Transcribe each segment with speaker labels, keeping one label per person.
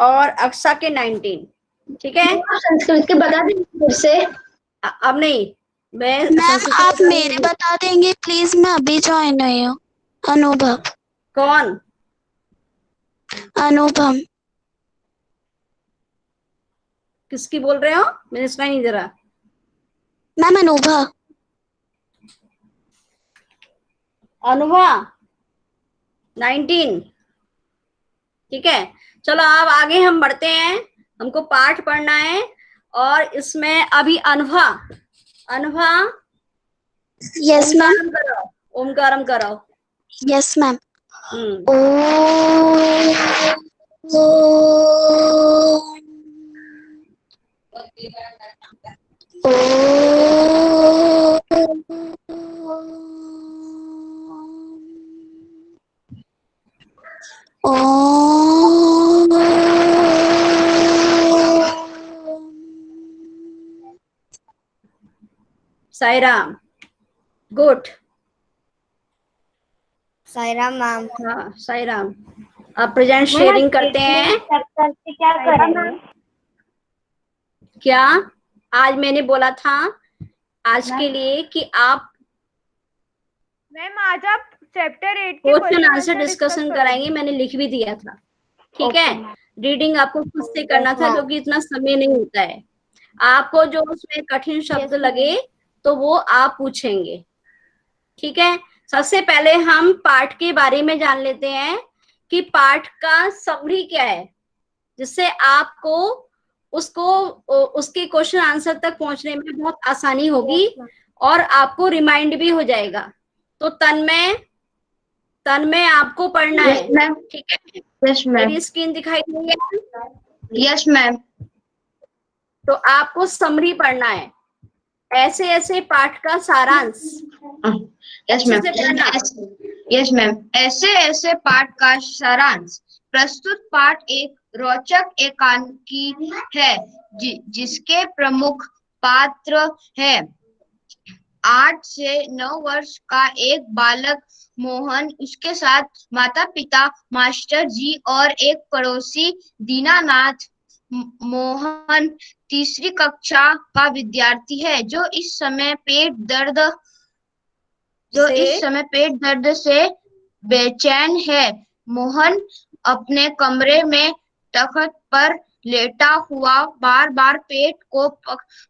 Speaker 1: और अक्सा के 19। ठीक है,
Speaker 2: संस्कृत के बता देंगे फिर से।
Speaker 1: अब नहीं, मैं
Speaker 3: मैम आप मेरे बता देंगे प्लीज, मैं अभी ज्वाइन हुई हूँ। अनुभव।
Speaker 1: कौन?
Speaker 3: अनुभव।
Speaker 1: किसकी बोल रहे हो? मैंने सुना नहीं जरा।
Speaker 3: मैम अनुभव।
Speaker 1: अनुभा 19। ठीक है, चलो अब आगे हम बढ़ते हैं, हमको पाठ पढ़ना है। और इसमें अभी अनुभा, अनुभा
Speaker 3: यस मैम।
Speaker 1: ओमकारम कराओ, ओमकारम कराओ।
Speaker 3: Yes ma'am.
Speaker 1: Hmm, Sai Ram, good.
Speaker 4: Sai Ram ma'am.
Speaker 1: हाँ साई राम। अब प्रेजेंट शेयरिंग करते हैं।
Speaker 4: क्या करेंगे?
Speaker 1: क्या आज मैंने बोला था आज के लिए कि आप
Speaker 5: मैम आज आप चैप्टर 8 के
Speaker 1: क्वेश्चन आंसर डिस्कशन कराएंगे, मैंने लिख भी दिया था। ठीक है, रीडिंग आपको खुद से करना था क्योंकि इतना समय नहीं होता है। आपको जो उसमें कठिन शब्द लगे तो वो आप पूछेंगे। ठीक है, सबसे पहले हम पाठ के बारे में जान लेते हैं कि पाठ का समरी क्या है, जिससे आपको उसको उसके क्वेश्चन आंसर तक पहुंचने में बहुत आसानी होगी और आपको रिमाइंड भी हो जाएगा। तो तन्मय आपको पढ़ना है। ठीक है,
Speaker 2: यस मैम।
Speaker 1: मेरी स्क्रीन दिखाई दे रही है?
Speaker 2: Yes ma'am.
Speaker 1: तो आपको समरी पढ़ना है, ऐसे ऐसे पाठ का सारांश।
Speaker 2: Yes ma'am. यस मैम, ऐसे ऐसे पाठ का सारांश। प्रस्तुत पाठ एक रोचक एकांकी है जिसके प्रमुख पात्र है 8 से 9 वर्ष का एक बालक मोहन, उसके साथ माता पिता, मास्टर जी और एक पड़ोसी दीनानाथ। मोहन तीसरी कक्षा का विद्यार्थी है जो इस समय पेट दर्द से बेचैन है। मोहन अपने कमरे में तख्त पर लेटा हुआ बार बार पेट को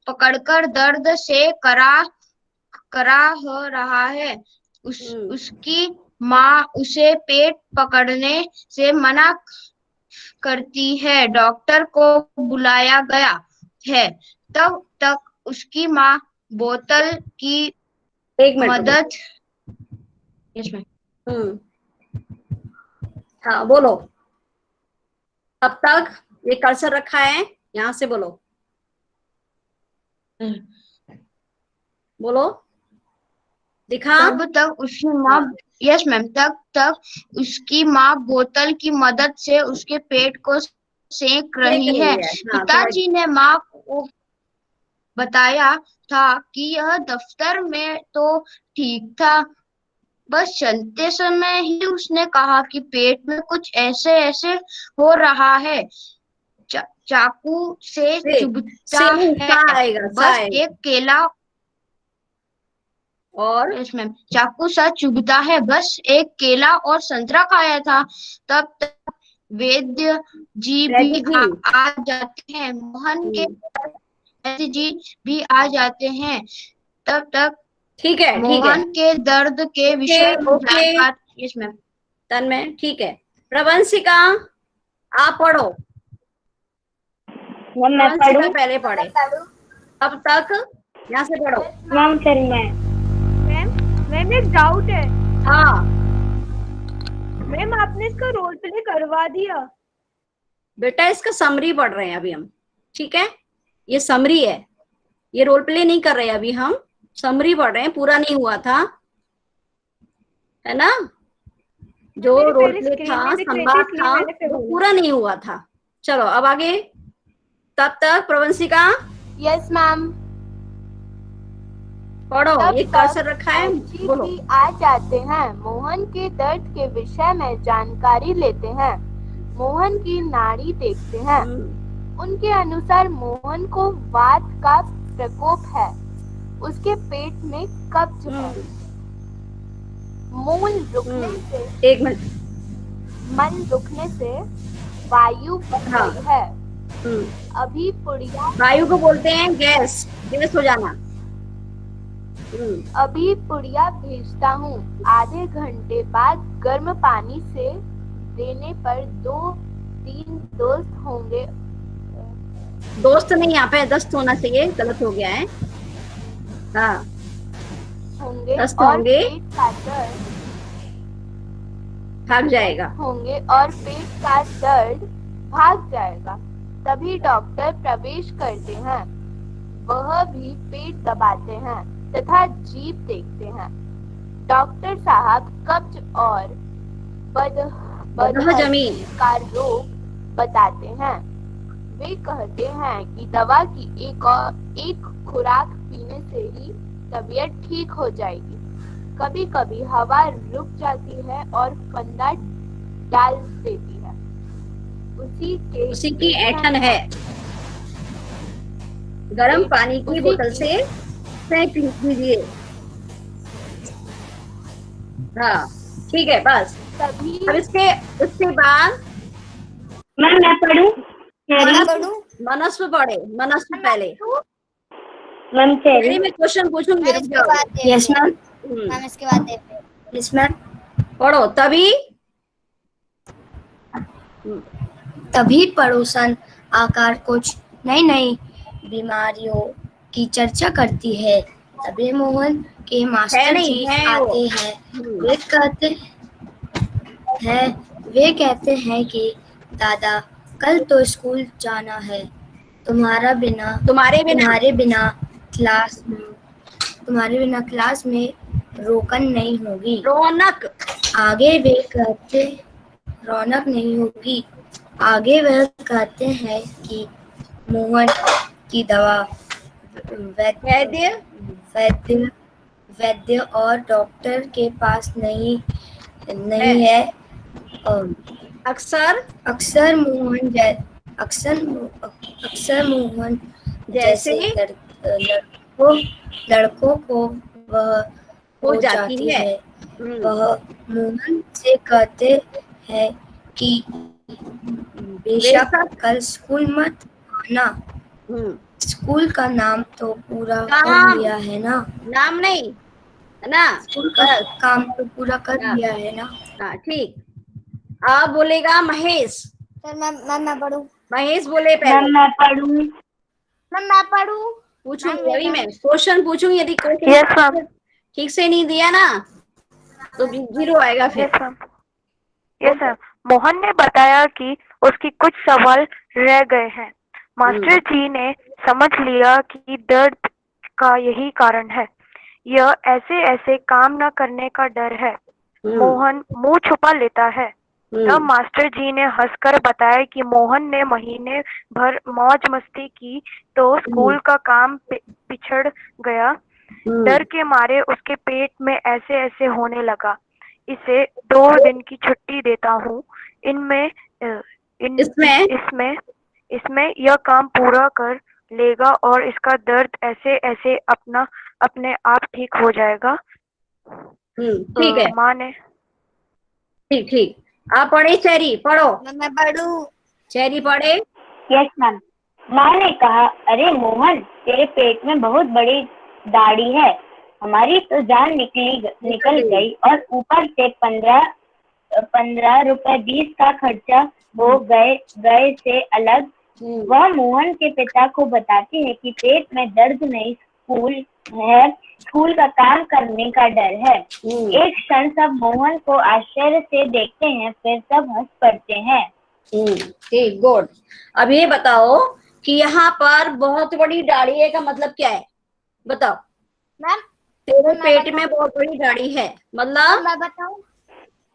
Speaker 2: पकड़कर दर्द से कराह रहा है। उसकी माँ उसे पेट पकड़ने से मना करती है। डॉक्टर को बुलाया गया है, तब तक उसकी माँ बोतल की मदद। Yes ma'am.
Speaker 1: हाँ बोलो, अब तक ये कर्सर रखा है, यहाँ से बोलो, बोलो दिखा।
Speaker 2: तब तक उसकी माँ, यस मैम, तब तक उसकी माँ बोतल की मदद से उसके पेट को सेक रही है। पिताजी ने माँ को बताया था कि यह दफ्तर में तो ठीक था, बस चलते समय ही उसने कहा कि पेट में कुछ ऐसे ऐसे हो रहा है। चाकू से चुभता है, बस एक केला और इसमें चाकू सा चुभता है, बस एक केला और संतरा खाया था। तब तक वैद्य जी भी आ जाते हैं। मोहन के वैद्य जी भी आ जाते हैं। तब तक
Speaker 1: ठीक है,
Speaker 2: मोहन के दर्द के विषय में इसमें
Speaker 1: तन्मय, ठीक है। प्रवंशिका आप पढ़ो।
Speaker 4: मैं पढ़ूं?
Speaker 1: पहले पढ़े, अब तक यहाँ से पढ़ो।
Speaker 4: मैम फिर
Speaker 5: मैम एक डाउट है।
Speaker 1: हाँ
Speaker 5: मैम आपने इसका रोल प्ले करवा दिया?
Speaker 1: बेटा इसका समरी पढ़ रहे हैं अभी हम। ठीक है, ये समरी है, ये रोल प्ले नहीं कर रहे हैं अभी हम, समरी पढ़ रहे हैं, पूरा नहीं हुआ था, है ना? जो रोल प्ले था, संवाद था, वो पूरा नहीं हुआ था। चलो अब आगे, तब तक प्रवंशिका।
Speaker 3: Yes ma'am.
Speaker 1: पढ़ो, ये कर्सर रखा है, बोलो।
Speaker 3: आ जाते हैं, मोहन के दर्द के विषय में जानकारी लेते हैं।
Speaker 5: मोहन की नाड़ी देखते हैं। उनके अनुसार मोहन को वात का प्रकोप है। उसके पेट में कब्ज है। मूल रुकने से,
Speaker 1: एक मिनट,
Speaker 5: मन रुकने से वायु बन
Speaker 1: हाँ।
Speaker 5: गई है। अभी पुड़िया,
Speaker 1: वायु को बोलते हैं गैस, गैस हो जाना।
Speaker 5: अभी पुड़िया भेजता हूँ। आधे घंटे बाद गर्म पानी से देने पर 2-3 दोस्त होंगे।
Speaker 1: दोस्त नहीं, यहाँ पे दस्त होना चाहिए, गलत हो गया है। हाँ,
Speaker 5: होंगे
Speaker 1: दस्त
Speaker 5: और
Speaker 1: होंगे,
Speaker 5: पेट का दर्द
Speaker 1: भाग जाएगा।
Speaker 5: होंगे और पेट का दर्द भाग जाएगा। तभी डॉक्टर प्रवेश करते हैं। वह भी पेट दबाते हैं तथा जीभ देखते हैं। डॉक्टर साहब कब्ज और
Speaker 1: बदहजमी
Speaker 5: का रोग बताते हैं। वे कहते हैं कि दवा की एक खुराक पीने से ही तबीयत ठीक हो जाएगी। कभी कभी हवा रुक जाती है और फंदा डाल देती है। उसी की
Speaker 1: ऐंठन है। गर्म पानी की बोतल से फेंक दीजिए। हाँ, ठीक है, बस।
Speaker 5: तभी
Speaker 1: अब उसके बाद
Speaker 4: मैम मैं पढ़ूं?
Speaker 1: मनस्व पढ़े, मनस्व पहले।
Speaker 4: मैम
Speaker 1: चेरी में क्वेश्चन पूछूंगी, रुक जाओ।
Speaker 4: Yes ma'am.
Speaker 2: मैम इसके बाद
Speaker 4: यस मैम।
Speaker 1: पढ़ो।
Speaker 6: तभी पड़ोसन आकर कुछ नई नई बीमारियों की चर्चा करती है। तभी मोहन के मास्टर जी आते हैं। वे कहते हैं कि दादा कल तो स्कूल जाना है। तुम्हारे बिना क्लास में रोकन नहीं होगी। रौनक नहीं होगी। आगे वह कहते हैं कि मोहन की दवा वैद्य और डॉक्टर के पास नहीं है। अक्सर मोहन जैसे लड़कों को वह हो जाती है। वह मोहन से कहते हैं कि बेशक कल स्कूल मत आना। स्कूल का नाम तो पूरा कर लिया है ना?
Speaker 1: नाम नहीं है ना,
Speaker 6: स्कूल का काम तो पूरा कर लिया है ना?
Speaker 1: हाँ, ठीक। अब बोलेगा महेश।
Speaker 2: सर मैं पढ़ूं?
Speaker 1: महेश बोले पहले।
Speaker 4: मैम मैं पढ़ूं?
Speaker 2: मैम मैं पढ़ूं?
Speaker 1: पूछूंगी अभी मैं क्वेश्चन पूछूंगी। यदि क्वेश्चन ठीक से नहीं दिया ना तो 0 आएगा फिर।
Speaker 5: Yes sir. मोहन ने बताया कि उसकी कुछ सवाल रह गए हैं। मास्टर जी ने समझ लिया कि दर्द का यही कारण है। यह ऐसे काम न करने का डर है। मोहन मुंह छुपा लेता है। तब मास्टर जी ने हंसकर बताया कि मोहन ने महीने भर मौज मस्ती की तो स्कूल का काम पिछड़ गया। डर के मारे उसके पेट में ऐसे होने लगा। इसे 2 दिन की छुट्टी देता हूँ। इसमें यह काम पूरा कर लेगा और इसका दर्द ऐसे अपने आप ठीक हो जाएगा।
Speaker 1: ठीक है,
Speaker 5: माँ ने
Speaker 1: ठीक। आप पढ़े चेरी, पढ़ो।
Speaker 2: मैं पढ़ूं?
Speaker 1: चेरी पढ़े।
Speaker 4: Yes ma'am. माँ ने कहा, अरे मोहन तेरे पेट में बहुत बड़ी दाढ़ी है। हमारी तो जान निकल गई और ऊपर से 15 रुपए 20 का खर्चा हो गए से अलग। वह मोहन के पिता को बताती है कि पेट में दर्द नहीं, स्कूल का काम करने का डर है। एक क्षण सब मोहन को आश्चर्य से देखते हैं, फिर सब हंस पड़ते हैं।
Speaker 1: ठीक, गुड। अब ये बताओ कि यहाँ पर बहुत बड़ी दाढ़ी है का मतलब क्या है? बताओ।
Speaker 2: मैम
Speaker 1: तेरे पेट में बहुत बड़ी दाढ़ी है मतलब?
Speaker 2: मैं बताऊं?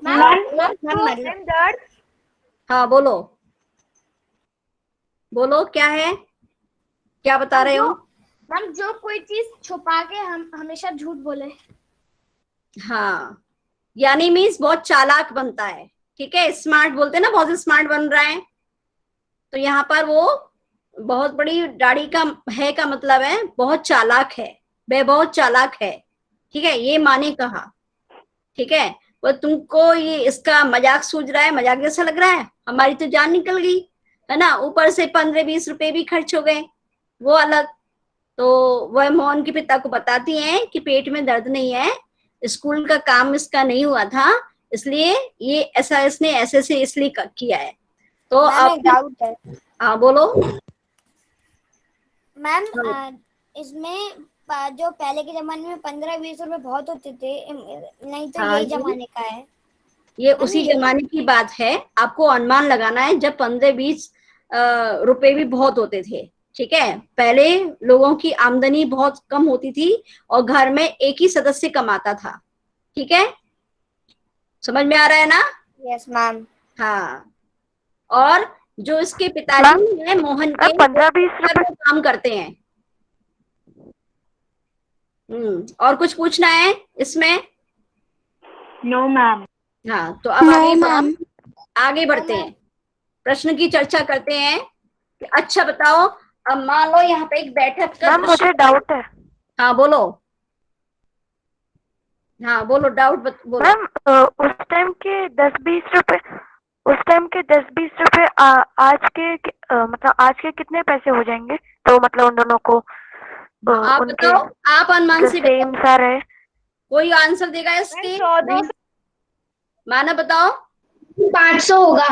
Speaker 5: दर्द।
Speaker 1: हाँ, बोलो क्या है, क्या बता रहे हो?
Speaker 2: मैम जो कोई चीज छुपा के हम हमेशा झूठ बोले।
Speaker 1: हाँ, यानी मीन्स बहुत चालाक बनता है। ठीक है, स्मार्ट बोलते हैं ना, बहुत स्मार्ट बन रहा है। तो यहाँ पर वो बहुत बड़ी दाढ़ी का है का मतलब है बहुत चालाक है, वह बहुत चालाक है। ठीक है, ये माँ ने कहा। ठीक है, वो तुमको ये इसका मजाक सूझ रहा है, मजाक जैसा लग रहा है, हमारी तो जान निकल गई है ना, ऊपर से 15-20 रुपए भी खर्च हो गए, वो अलग। तो वह मोहन के पिता को बताती हैं कि पेट में दर्द नहीं है, स्कूल का काम इसका नहीं हुआ था, इसलिए ये ऐसा इसने ऐसे से इसलिए किया है। तो अब
Speaker 6: डाउट है
Speaker 1: हाँ बोलो।
Speaker 6: मैम, इसमें जो पहले के जमाने में 15-20 रुपए बहुत होते थे, नहीं तो
Speaker 1: हाँ
Speaker 6: यही
Speaker 1: जी।
Speaker 6: जमाने का है?
Speaker 1: ये उसी जमाने की बात है, आपको अनुमान लगाना है जब 15-20 रुपए भी बहुत होते थे। ठीक है, पहले लोगों की आमदनी बहुत कम होती थी और घर में एक ही सदस्य कमाता था। ठीक है, समझ में आ रहा है ना?
Speaker 6: Yes ma'am.
Speaker 1: हाँ, और जो इसके पिताजी हैं मोहन के,
Speaker 5: 15-20 रुपए
Speaker 1: काम करते हैं। और कुछ पूछना है इसमें?
Speaker 4: No ma'am.
Speaker 1: हाँ, तो अब
Speaker 3: No,
Speaker 1: आगे
Speaker 3: ma'am.
Speaker 1: आगे बढ़ते हैं, प्रश्न की चर्चा करते हैं। अच्छा बताओ, अब मान लो यहाँ पे एक बैठक का
Speaker 5: मैम मुझे डाउट है।
Speaker 1: हाँ बोलो, हाँ बोलो, डाउट बोलो।
Speaker 5: मैम उस टाइम के 10-20 रुपए, उस टाइम के 10-20 रुपए आज के मतलब आज के कितने पैसे हो जाएंगे? तो मतलब उन दोनों को
Speaker 1: आप
Speaker 5: उनके
Speaker 1: बताओ, आप अनुमान से
Speaker 5: सेम सा रहे।
Speaker 1: कोई आंसर देगा इसके? माना बताओ।
Speaker 2: 500 होगा।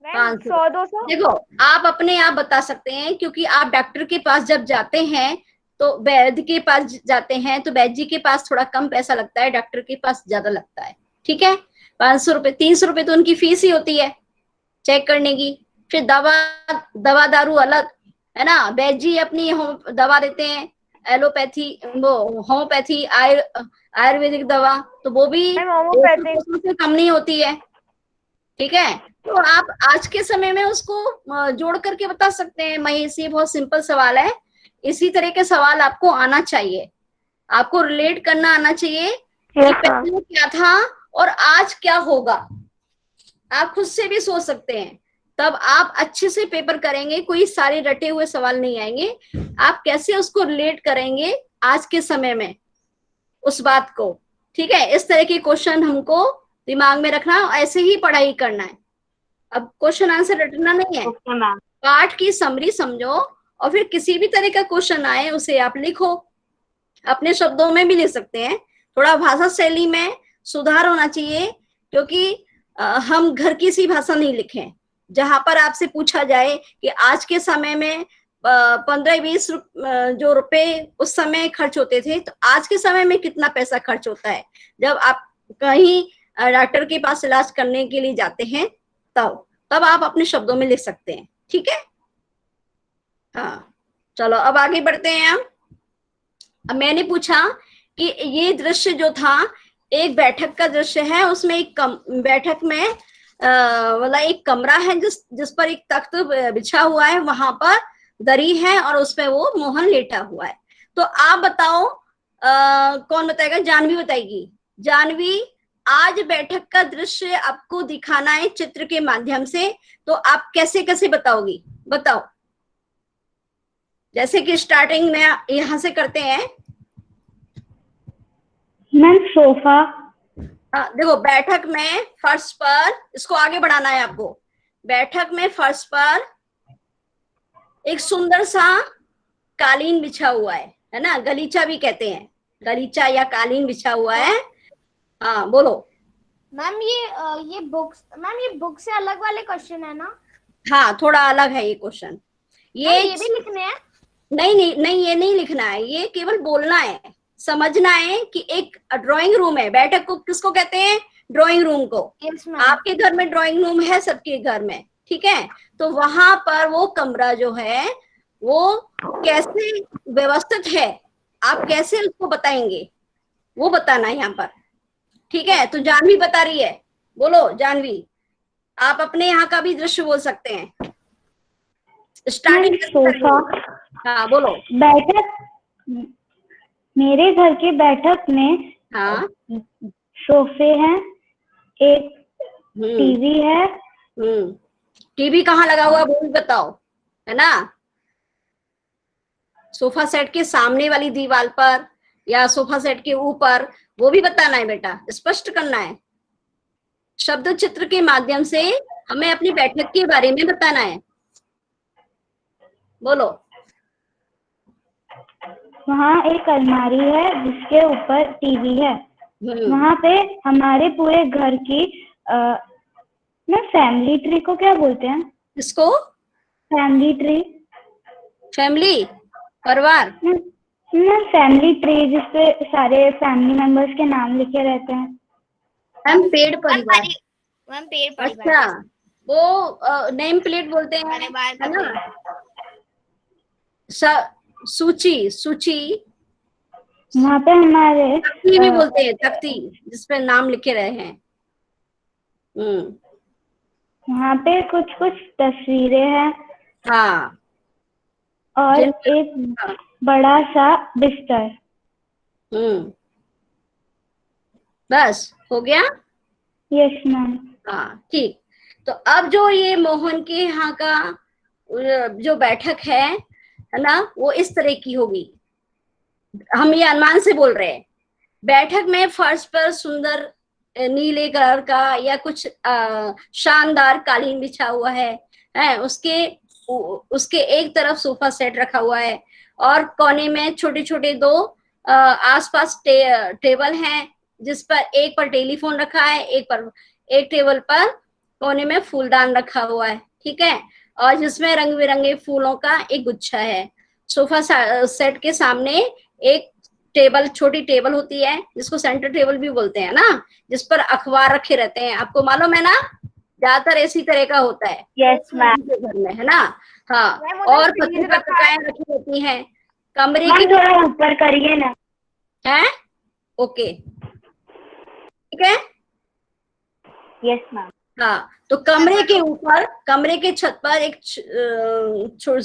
Speaker 1: 100-200 देखो, आप अपने आप बता सकते हैं, क्योंकि आप डॉक्टर के पास जब जाते हैं तो वैद्य के पास जाते हैं तो वैद्य जी के पास थोड़ा कम पैसा लगता है, डॉक्टर के पास ज्यादा लगता है। ठीक है, 500 रुपए, 300 रुपए तो उनकी फीस ही होती है चेक करने की। फिर दवा दारू अलग है ना, वैद्य जी अपनी दवा देते हैं, एलोपैथी, वो होम्योपैथी, आयुर्वेदिक दवा, तो वो भी 100 से कम नहीं होती है। ठीक है, तो आप आज के समय में उसको जोड़ करके बता सकते हैं। महेश, ये बहुत सिंपल सवाल है, इसी तरह के सवाल आपको आना चाहिए, आपको रिलेट करना आना चाहिए कि पहले क्या था और आज क्या होगा। आप खुद से भी सोच सकते हैं, तब आप अच्छे से पेपर करेंगे, कोई सारे रटे हुए सवाल नहीं आएंगे। आप कैसे उसको रिलेट करेंगे आज के समय में उस बात को। ठीक है, इस तरह के क्वेश्चन हमको दिमाग में रखना, ऐसे ही पढ़ाई करना है। अब क्वेश्चन आंसर रटना नहीं है, पाठ की समरी समझो और फिर किसी भी तरह का क्वेश्चन आए उसे आप लिखो, अपने शब्दों में भी लिख सकते हैं। थोड़ा भाषा शैली में सुधार होना चाहिए, क्योंकि हम घर की सी भाषा नहीं लिखें। जहां पर आपसे पूछा जाए कि आज के समय में 15-20 जो रुपए उस समय खर्च होते थे, तो आज के समय में कितना पैसा खर्च होता है जब आप कहीं डॉक्टर के पास इलाज करने के लिए जाते हैं, तब आप अपने शब्दों में लिख सकते हैं। ठीक है, हाँ चलो अब आगे बढ़ते हैं। अब मैंने पूछा कि ये दृश्य जो था एक बैठक का दृश्य है, उसमें एक बैठक में मतलब एक कमरा है जिस पर एक तख्त बिछा हुआ है, वहां पर दरी है और उस पर वो मोहन लेटा हुआ है। तो आप बताओ, कौन बताएगा? जानवी बताएगी। जानवी, आज बैठक का दृश्य आपको दिखाना है चित्र के माध्यम से, तो आप कैसे कैसे बताओगी? बताओ। जैसे कि स्टार्टिंग में यहाँ से करते हैं।
Speaker 4: Ma'am sofa.
Speaker 1: देखो, बैठक में फर्श पर, इसको आगे बढ़ाना है आपको। बैठक में फर्श पर एक सुंदर सा कालीन बिछा हुआ है ना, गलीचा भी कहते हैं, गलीचा या कालीन बिछा हुआ है। हाँ बोलो।
Speaker 6: मैम ये बुक से अलग वाले क्वेश्चन है ना?
Speaker 1: हाँ, थोड़ा अलग है ये क्वेश्चन। ये
Speaker 6: भी लिखने हैं?
Speaker 1: नहीं, ये नहीं लिखना है, ये केवल बोलना है, समझना है कि एक ड्राइंग रूम है। बैठक को किसको कहते हैं? ड्राइंग रूम को। आपके घर में ड्राइंग रूम है, सबके घर में, ठीक है। तो वहां पर वो कमरा जो है वो कैसे व्यवस्थित है, आप कैसे उसको बताएंगे, वो बताना है यहाँ पर। ठीक है, तो जानवी बता रही है, बोलो जानवी। आप अपने यहाँ का भी दृश्य बोल सकते हैं। Starting
Speaker 4: sofa.
Speaker 1: हाँ बोलो।
Speaker 4: बैठक, मेरे घर की बैठक में
Speaker 1: हाँ
Speaker 4: सोफे हैं, एक टीवी है।
Speaker 1: टीवी कहाँ लगा हुआ वो भी बताओ, है ना। सोफा सेट के सामने वाली दीवार पर या सोफा सेट के ऊपर, वो भी बताना है बेटा, स्पष्ट करना है। शब्द चित्र के माध्यम से हमें अपनी बैठक के बारे में बताना है। बोलो।
Speaker 4: वहाँ एक अलमारी है जिसके ऊपर टीवी है। वहाँ पे हमारे पूरे घर की ना फैमिली ट्री को क्या बोलते हैं?
Speaker 1: इसको
Speaker 4: फैमिली ट्री,
Speaker 1: फैमिली परिवार,
Speaker 4: ना फैमिली ट्री जिसपे सारे फैमिली मेंबर्स के नाम लिखे रहते हैं।
Speaker 2: मैम पेड़ परिवार।
Speaker 6: मैम पेड़ परिवार।
Speaker 1: अच्छा, वो नेम प्लेट बोलते हैं, है ना। सूची, सूची
Speaker 4: वहाँ पे हमारे
Speaker 1: तख्ती भी बोलते हैं, तख्ती जिसपे नाम लिखे रहे हैं।
Speaker 4: वहाँ पे कुछ कुछ तस्वीरें हैं।
Speaker 1: हाँ,
Speaker 4: और एक बड़ा सा बिस्तर।
Speaker 1: बस हो गया।
Speaker 4: Yes ma'am.
Speaker 1: हाँ ठीक। तो अब जो ये मोहन के यहाँ का जो बैठक है ना, वो इस तरह की होगी। हम ये अनुमान से बोल रहे हैं। बैठक में फर्श पर सुंदर नीले कलर का या कुछ शानदार कालीन बिछा हुआ है। उसके एक तरफ सोफा सेट रखा हुआ है और कोने में छोटे छोटे दो आसपास टेबल हैं, जिस पर एक पर टेलीफोन रखा है, एक टेबल पर कोने में फूलदान रखा हुआ है, ठीक है, और जिसमें रंग बिरंगे फूलों का एक गुच्छा है। सोफा सेट के सामने एक टेबल, छोटी टेबल होती है जिसको सेंटर टेबल भी बोलते हैं ना, जिस पर अखबार रखे रहते हैं, आपको मालूम है ना, ज्यादातर इसी तरह का होता है।
Speaker 4: Yes ma'am.
Speaker 1: घर में, है ना। हाँ, और पत्रिकाएं रखी होती हैं। कमरे की
Speaker 4: थोड़ा ऊपर करिए ना।
Speaker 1: है, ओके, ठीक है।
Speaker 4: Yes ma'am.
Speaker 1: हाँ, तो कमरे के ऊपर, कमरे के छत पर एक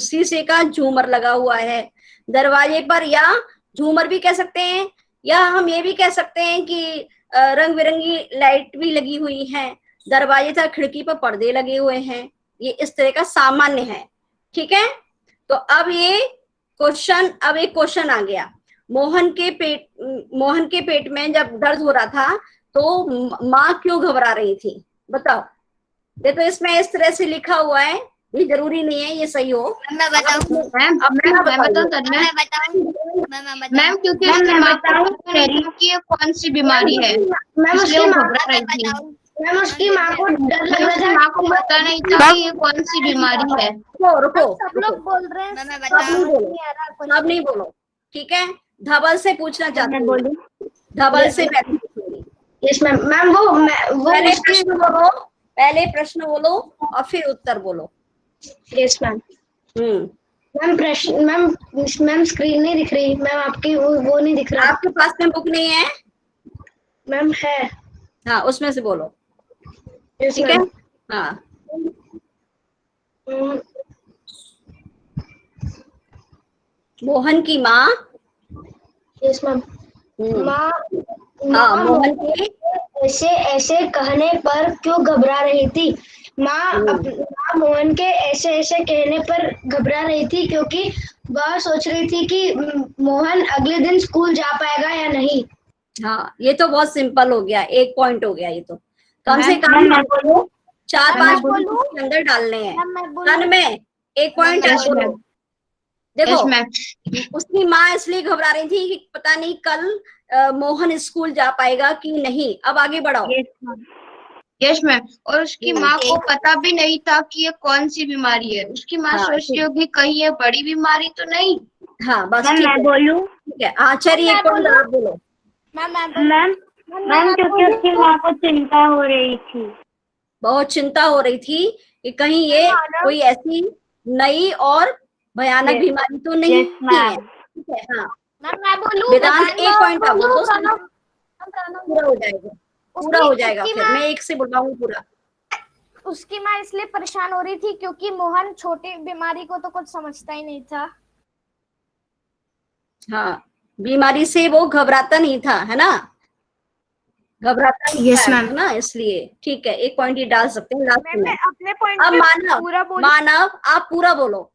Speaker 1: शीशे का झूमर लगा हुआ है। दरवाजे पर, या झूमर भी कह सकते हैं, या हम ये भी कह सकते हैं कि रंग बिरंगी लाइट भी लगी हुई है। दरवाजे तक खिड़की पर पर्दे लगे हुए हैं। ये इस तरह का सामान्य है, ठीक है। तो अब एक क्वेश्चन आ गया। मोहन के पेट में जब दर्द हो रहा था तो माँ क्यों घबरा रही थी, बताओ। देखो इसमें इस तरह से लिखा हुआ है, ये जरूरी नहीं है ये सही हो।
Speaker 2: मैं बताऊं मैम, क्योंकि उसकी माँ को पता नहीं था कि ये कौन सी बीमारी है, मैम उसकी माँ घबरा रही थी। मैम उसकी माँ को डर लग रहा था, माँ को पता नहीं था कि ये कौन सी बीमारी है।
Speaker 1: रुको,
Speaker 6: सब लोग बोल रहे हैं,
Speaker 1: सब नहीं बोलो, ठीक है। धवल से पूछना चाहती हूँ, धवल से मैं पूछूंगी।
Speaker 2: Yes ma'am. मैम वो
Speaker 1: पहले प्रश्न बोलो और फिर उत्तर बोलो।
Speaker 2: Yes ma'am. मैम प्रश्न, मैम स्क्रीन नहीं दिख रही मैम, आपकी वो नहीं दिख रहा।
Speaker 1: आपके पास में बुक नहीं है?
Speaker 2: मैम है।
Speaker 1: हाँ, उसमें से बोलो,
Speaker 2: ठीक
Speaker 1: है। हाँ, मोहन की माँ।
Speaker 2: Yes ma'am. माँ
Speaker 1: मोहन के
Speaker 2: ऐसे कहने पर क्यों घबरा रही थी? माँ मोहन के ऐसे कहने पर घबरा रही थी क्योंकि वह सोच रही थी कि मोहन अगले दिन स्कूल जा पाएगा या नहीं।
Speaker 1: हाँ, ये तो बहुत सिंपल हो गया, 1 पॉइंट हो गया। ये तो कम से कम 4-5 पॉइंट अंदर डालने हैं। में 1 पॉइंट बोलो। देखो, उसकी माँ इसलिए घबरा रही थी कि पता नहीं कल मोहन स्कूल जा पाएगा कि नहीं। अब आगे बढ़ाओ।
Speaker 2: Yes ma'am. और उसकी माँ को पता भी नहीं था कि ये कौन सी बीमारी है। उसकी माँ सोच रही होगी कहीं ये बड़ी बीमारी तो नहीं।
Speaker 1: हाँ, बस
Speaker 4: मैं बोलूं?
Speaker 1: ठीक है। आचार्य एक पॉइंट आप बोलो।
Speaker 4: मैम क्योंकि उसकी माँ को चिंता हो रही थी,
Speaker 1: बहुत चिंता हो रही थी कि कहीं ये कोई ऐसी नई और भयानक बीमारी तो नहीं है। ठीक है। हाँ, वेदांत 1 पॉइंट आप बोलो, पूरा हो जाएगा, पूरा हो जाएगा। फिर मैं एक से बुलवाऊंगी पूरा।
Speaker 6: उसकी माँ इसलिए परेशान हो रही थी क्योंकि मोहन छोटी बीमारी को तो कुछ समझता ही नहीं था।
Speaker 1: हाँ, बीमारी से वो घबराता नहीं था, है ना, घबराता नहीं
Speaker 6: Yes,
Speaker 1: है
Speaker 6: ma'am.
Speaker 1: ना, इसलिए ठीक है, एक पॉइंट ये डाल सकते हैं लास्ट
Speaker 5: मैम
Speaker 1: में।
Speaker 5: मैं अपने पॉइंट
Speaker 1: अब
Speaker 5: पे
Speaker 1: मानव
Speaker 5: पूरा बोल
Speaker 1: मानव आप पूरा बोलो,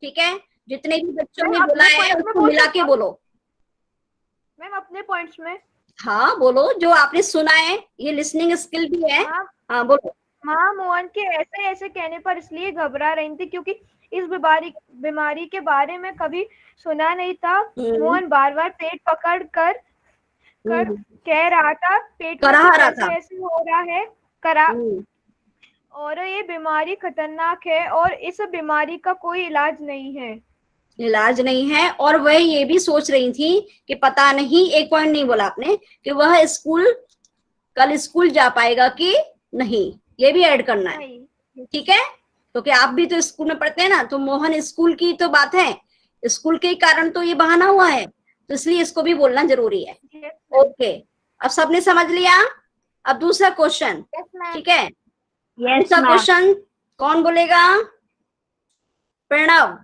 Speaker 1: ठीक है, जितने भी बच्चों ने
Speaker 5: मैम,
Speaker 1: बोला
Speaker 5: अपने
Speaker 1: है
Speaker 5: point में
Speaker 1: उसको
Speaker 5: बोल
Speaker 1: मिला
Speaker 5: सकता
Speaker 1: के
Speaker 5: हूँ?
Speaker 1: बोलो।
Speaker 5: मैम अपने पॉइंट्स में
Speaker 1: हाँ बोलो, जो आपने सुना है, ये लिसनिंग स्किल भी है।
Speaker 5: हाँ
Speaker 1: हाँ बोलो।
Speaker 5: माँ मोहन के ऐसे ऐसे कहने पर इसलिए घबरा रही थी क्योंकि इस बीमारी के बारे में कभी सुना नहीं था। मोहन बार बार पेट पकड़ कर कह रहा था पेट में
Speaker 1: कराह
Speaker 5: कुछ
Speaker 1: रहा
Speaker 5: ऐसे
Speaker 1: था।
Speaker 5: ऐसे हो रहा है और ये बीमारी खतरनाक है और इस बीमारी का कोई इलाज नहीं है।
Speaker 1: इलाज नहीं है, और वह ये भी सोच रही थी कि पता नहीं, एक पॉइंट नहीं बोला आपने कि वह कल स्कूल जा पाएगा कि नहीं, ये भी ऐड करना है, ठीक है, क्योंकि आप भी तो स्कूल में पढ़ते हैं ना, तो मोहन स्कूल की तो बात है, स्कूल के कारण तो ये बहाना हुआ है, तो इसलिए इसको भी बोलना जरूरी है। ओके, अब सबने समझ लिया। अब दूसरा क्वेश्चन, ठीक है, दूसरा क्वेश्चन कौन बोलेगा? प्रणव,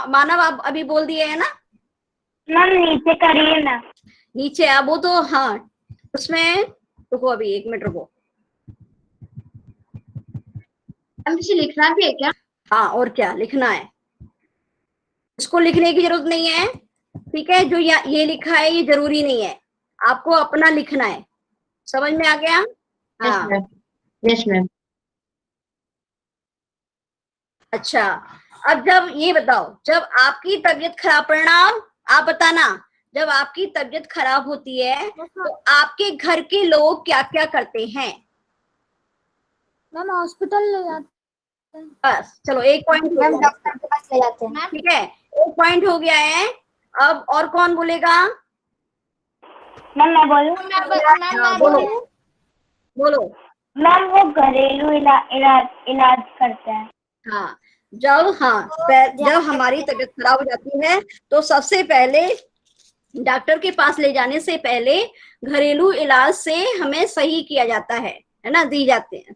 Speaker 1: मानव आप अभी बोल दिए है ना?
Speaker 4: मैम नीचे करिए ना।
Speaker 1: नीचे अब वो तो, हाँ उसमें रुको, अभी 1 मिनट रुको।
Speaker 2: हम इसे लिखना भी है क्या?
Speaker 1: हाँ, और क्या लिखना है, इसको लिखने की जरूरत नहीं है, ठीक है, जो ये लिखा है ये जरूरी नहीं है, आपको अपना लिखना है। समझ में आ गया? हाँ
Speaker 2: यस मैम।
Speaker 1: अच्छा, अब जब ये बताओ, जब आपकी तबीयत खराब, परिणाम आप बताना, जब आपकी तबीयत खराब होती है तो आपके घर के लोग क्या क्या करते हैं?
Speaker 6: मैम हॉस्पिटल ले जाते हैं।
Speaker 1: बस चलो, एक पॉइंट
Speaker 6: मैम डॉक्टर के पास ले जाते हैं।
Speaker 1: ठीक है, एक पॉइंट हो गया है। अब और कौन बोलेगा?
Speaker 4: मैम मैं बोलूं?
Speaker 1: हाँ, बोलो बोलो।
Speaker 4: मैम वो घरेलू इलाज करते हैं।
Speaker 1: हाँ, जब हमारी तबीयत खराब हो जाती है तो सबसे पहले डॉक्टर के पास ले जाने से पहले घरेलू इलाज से हमें सही किया जाता है ना, दी जाते हैं,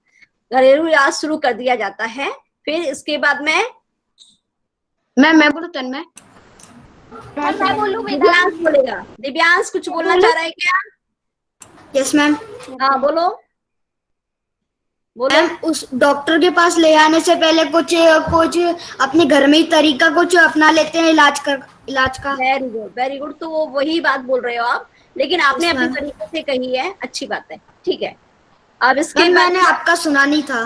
Speaker 1: घरेलू इलाज शुरू कर दिया जाता है। फिर इसके बाद में
Speaker 2: मैं बोलूं तन्मय?
Speaker 6: मैं बोलूं?
Speaker 1: दिव्यांश बोलेगा। दिव्यांश कुछ बोलना चाह रहा है क्या?
Speaker 6: Yes ma'am.
Speaker 1: हाँ बोलो बोलो।
Speaker 6: मैम उस डॉक्टर के पास ले आने से पहले कुछ अपने घर में ही तरीका कुछ अपना लेते हैं इलाज का।
Speaker 1: वेरी गुड, तो वो वही बात बोल रहे हो आप, लेकिन आपने
Speaker 6: Yes,
Speaker 1: अपने
Speaker 6: ma'am.
Speaker 1: तरीके से कही है, अच्छी बात है, ठीक है। अब इसके
Speaker 6: मैम
Speaker 1: बाद
Speaker 6: मैंने आपका सुना नहीं था।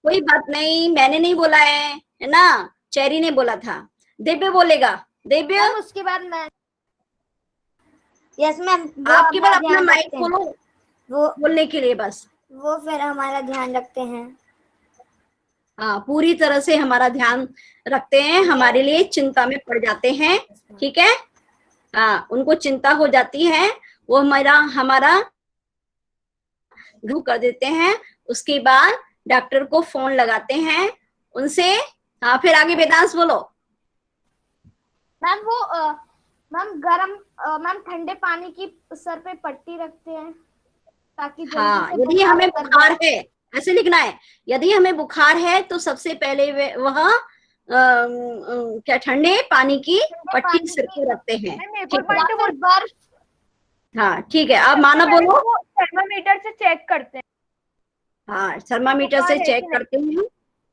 Speaker 1: कोई बात नहीं, मैंने नहीं बोला है ना, चेरी ने बोला था। दिव्य बोलेगा। दिव्य,
Speaker 6: उसके बाद मैं। Yes ma'am.
Speaker 1: आप केवल अपना माइक खोलो
Speaker 6: वो
Speaker 1: बोलने के लिए बस।
Speaker 6: वो फिर हमारा ध्यान रखते हैं।
Speaker 1: हाँ, पूरी तरह से हमारा ध्यान रखते हैं, हमारे लिए चिंता में पड़ जाते हैं, ठीक है। हाँ, उनको चिंता हो जाती है, वो हमारा कर देते हैं। उसके बाद डॉक्टर को फोन लगाते हैं उनसे। हाँ, फिर आगे वेदांश बोलो।
Speaker 6: मैम वो मैम ठंडे पानी की सर पे पट्टी रखते हैं ताकि
Speaker 1: हाँ, यदि हमें बुखार है, ऐसे लिखना है, यदि हमें बुखार है तो सबसे पहले वह क्या ठंडे पानी की पट्टी सिर पे रखते हैं, ठीक है। हाँ ठीक है, अब मानव बोलो।
Speaker 5: थर्मामीटर से चेक करते हैं।
Speaker 1: हाँ, थर्मामीटर से चेक करते हैं,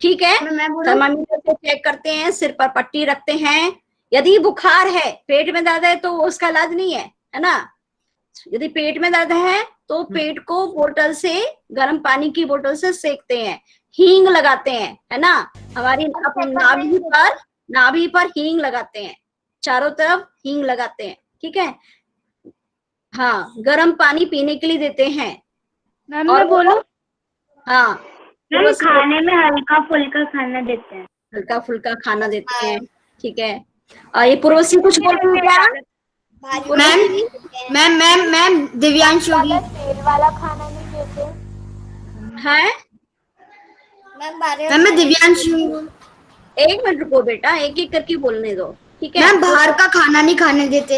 Speaker 1: ठीक है, थर्मामीटर से चेक करते हैं, सिर पर पट्टी रखते हैं। यदि बुखार है, पेट में दर्द है तो उसका इलाज नहीं है ना। यदि पेट में दर्द है तो पेट को बोतल से, गर्म पानी की बोतल से सेकते हैं, हींग लगाते हैं, है ना, हमारी नाभि पर हींग लगाते हैं, चारों तरफ हींग लगाते हैं, ठीक है। हाँ, गर्म पानी पीने के लिए देते हैं।
Speaker 4: मैम मैं बोलूं?
Speaker 1: हाँ,
Speaker 4: मैम खाने में हल्का फुल्का खाना देते हैं।
Speaker 1: हल्का फुल्का खाना देते हैं, ठीक है। ये पूर्वसी कुछ बोल रही है क्या?
Speaker 6: मैम दिव्यांशु भी तेल वाला खाना नहीं देते
Speaker 1: है।
Speaker 6: मैम मैं दिव्यांशु।
Speaker 1: 1 मिनट रुको बेटा, एक एक करके बोलने दो, ठीक है।
Speaker 6: मैम बाहर का खाना नहीं खाने देते।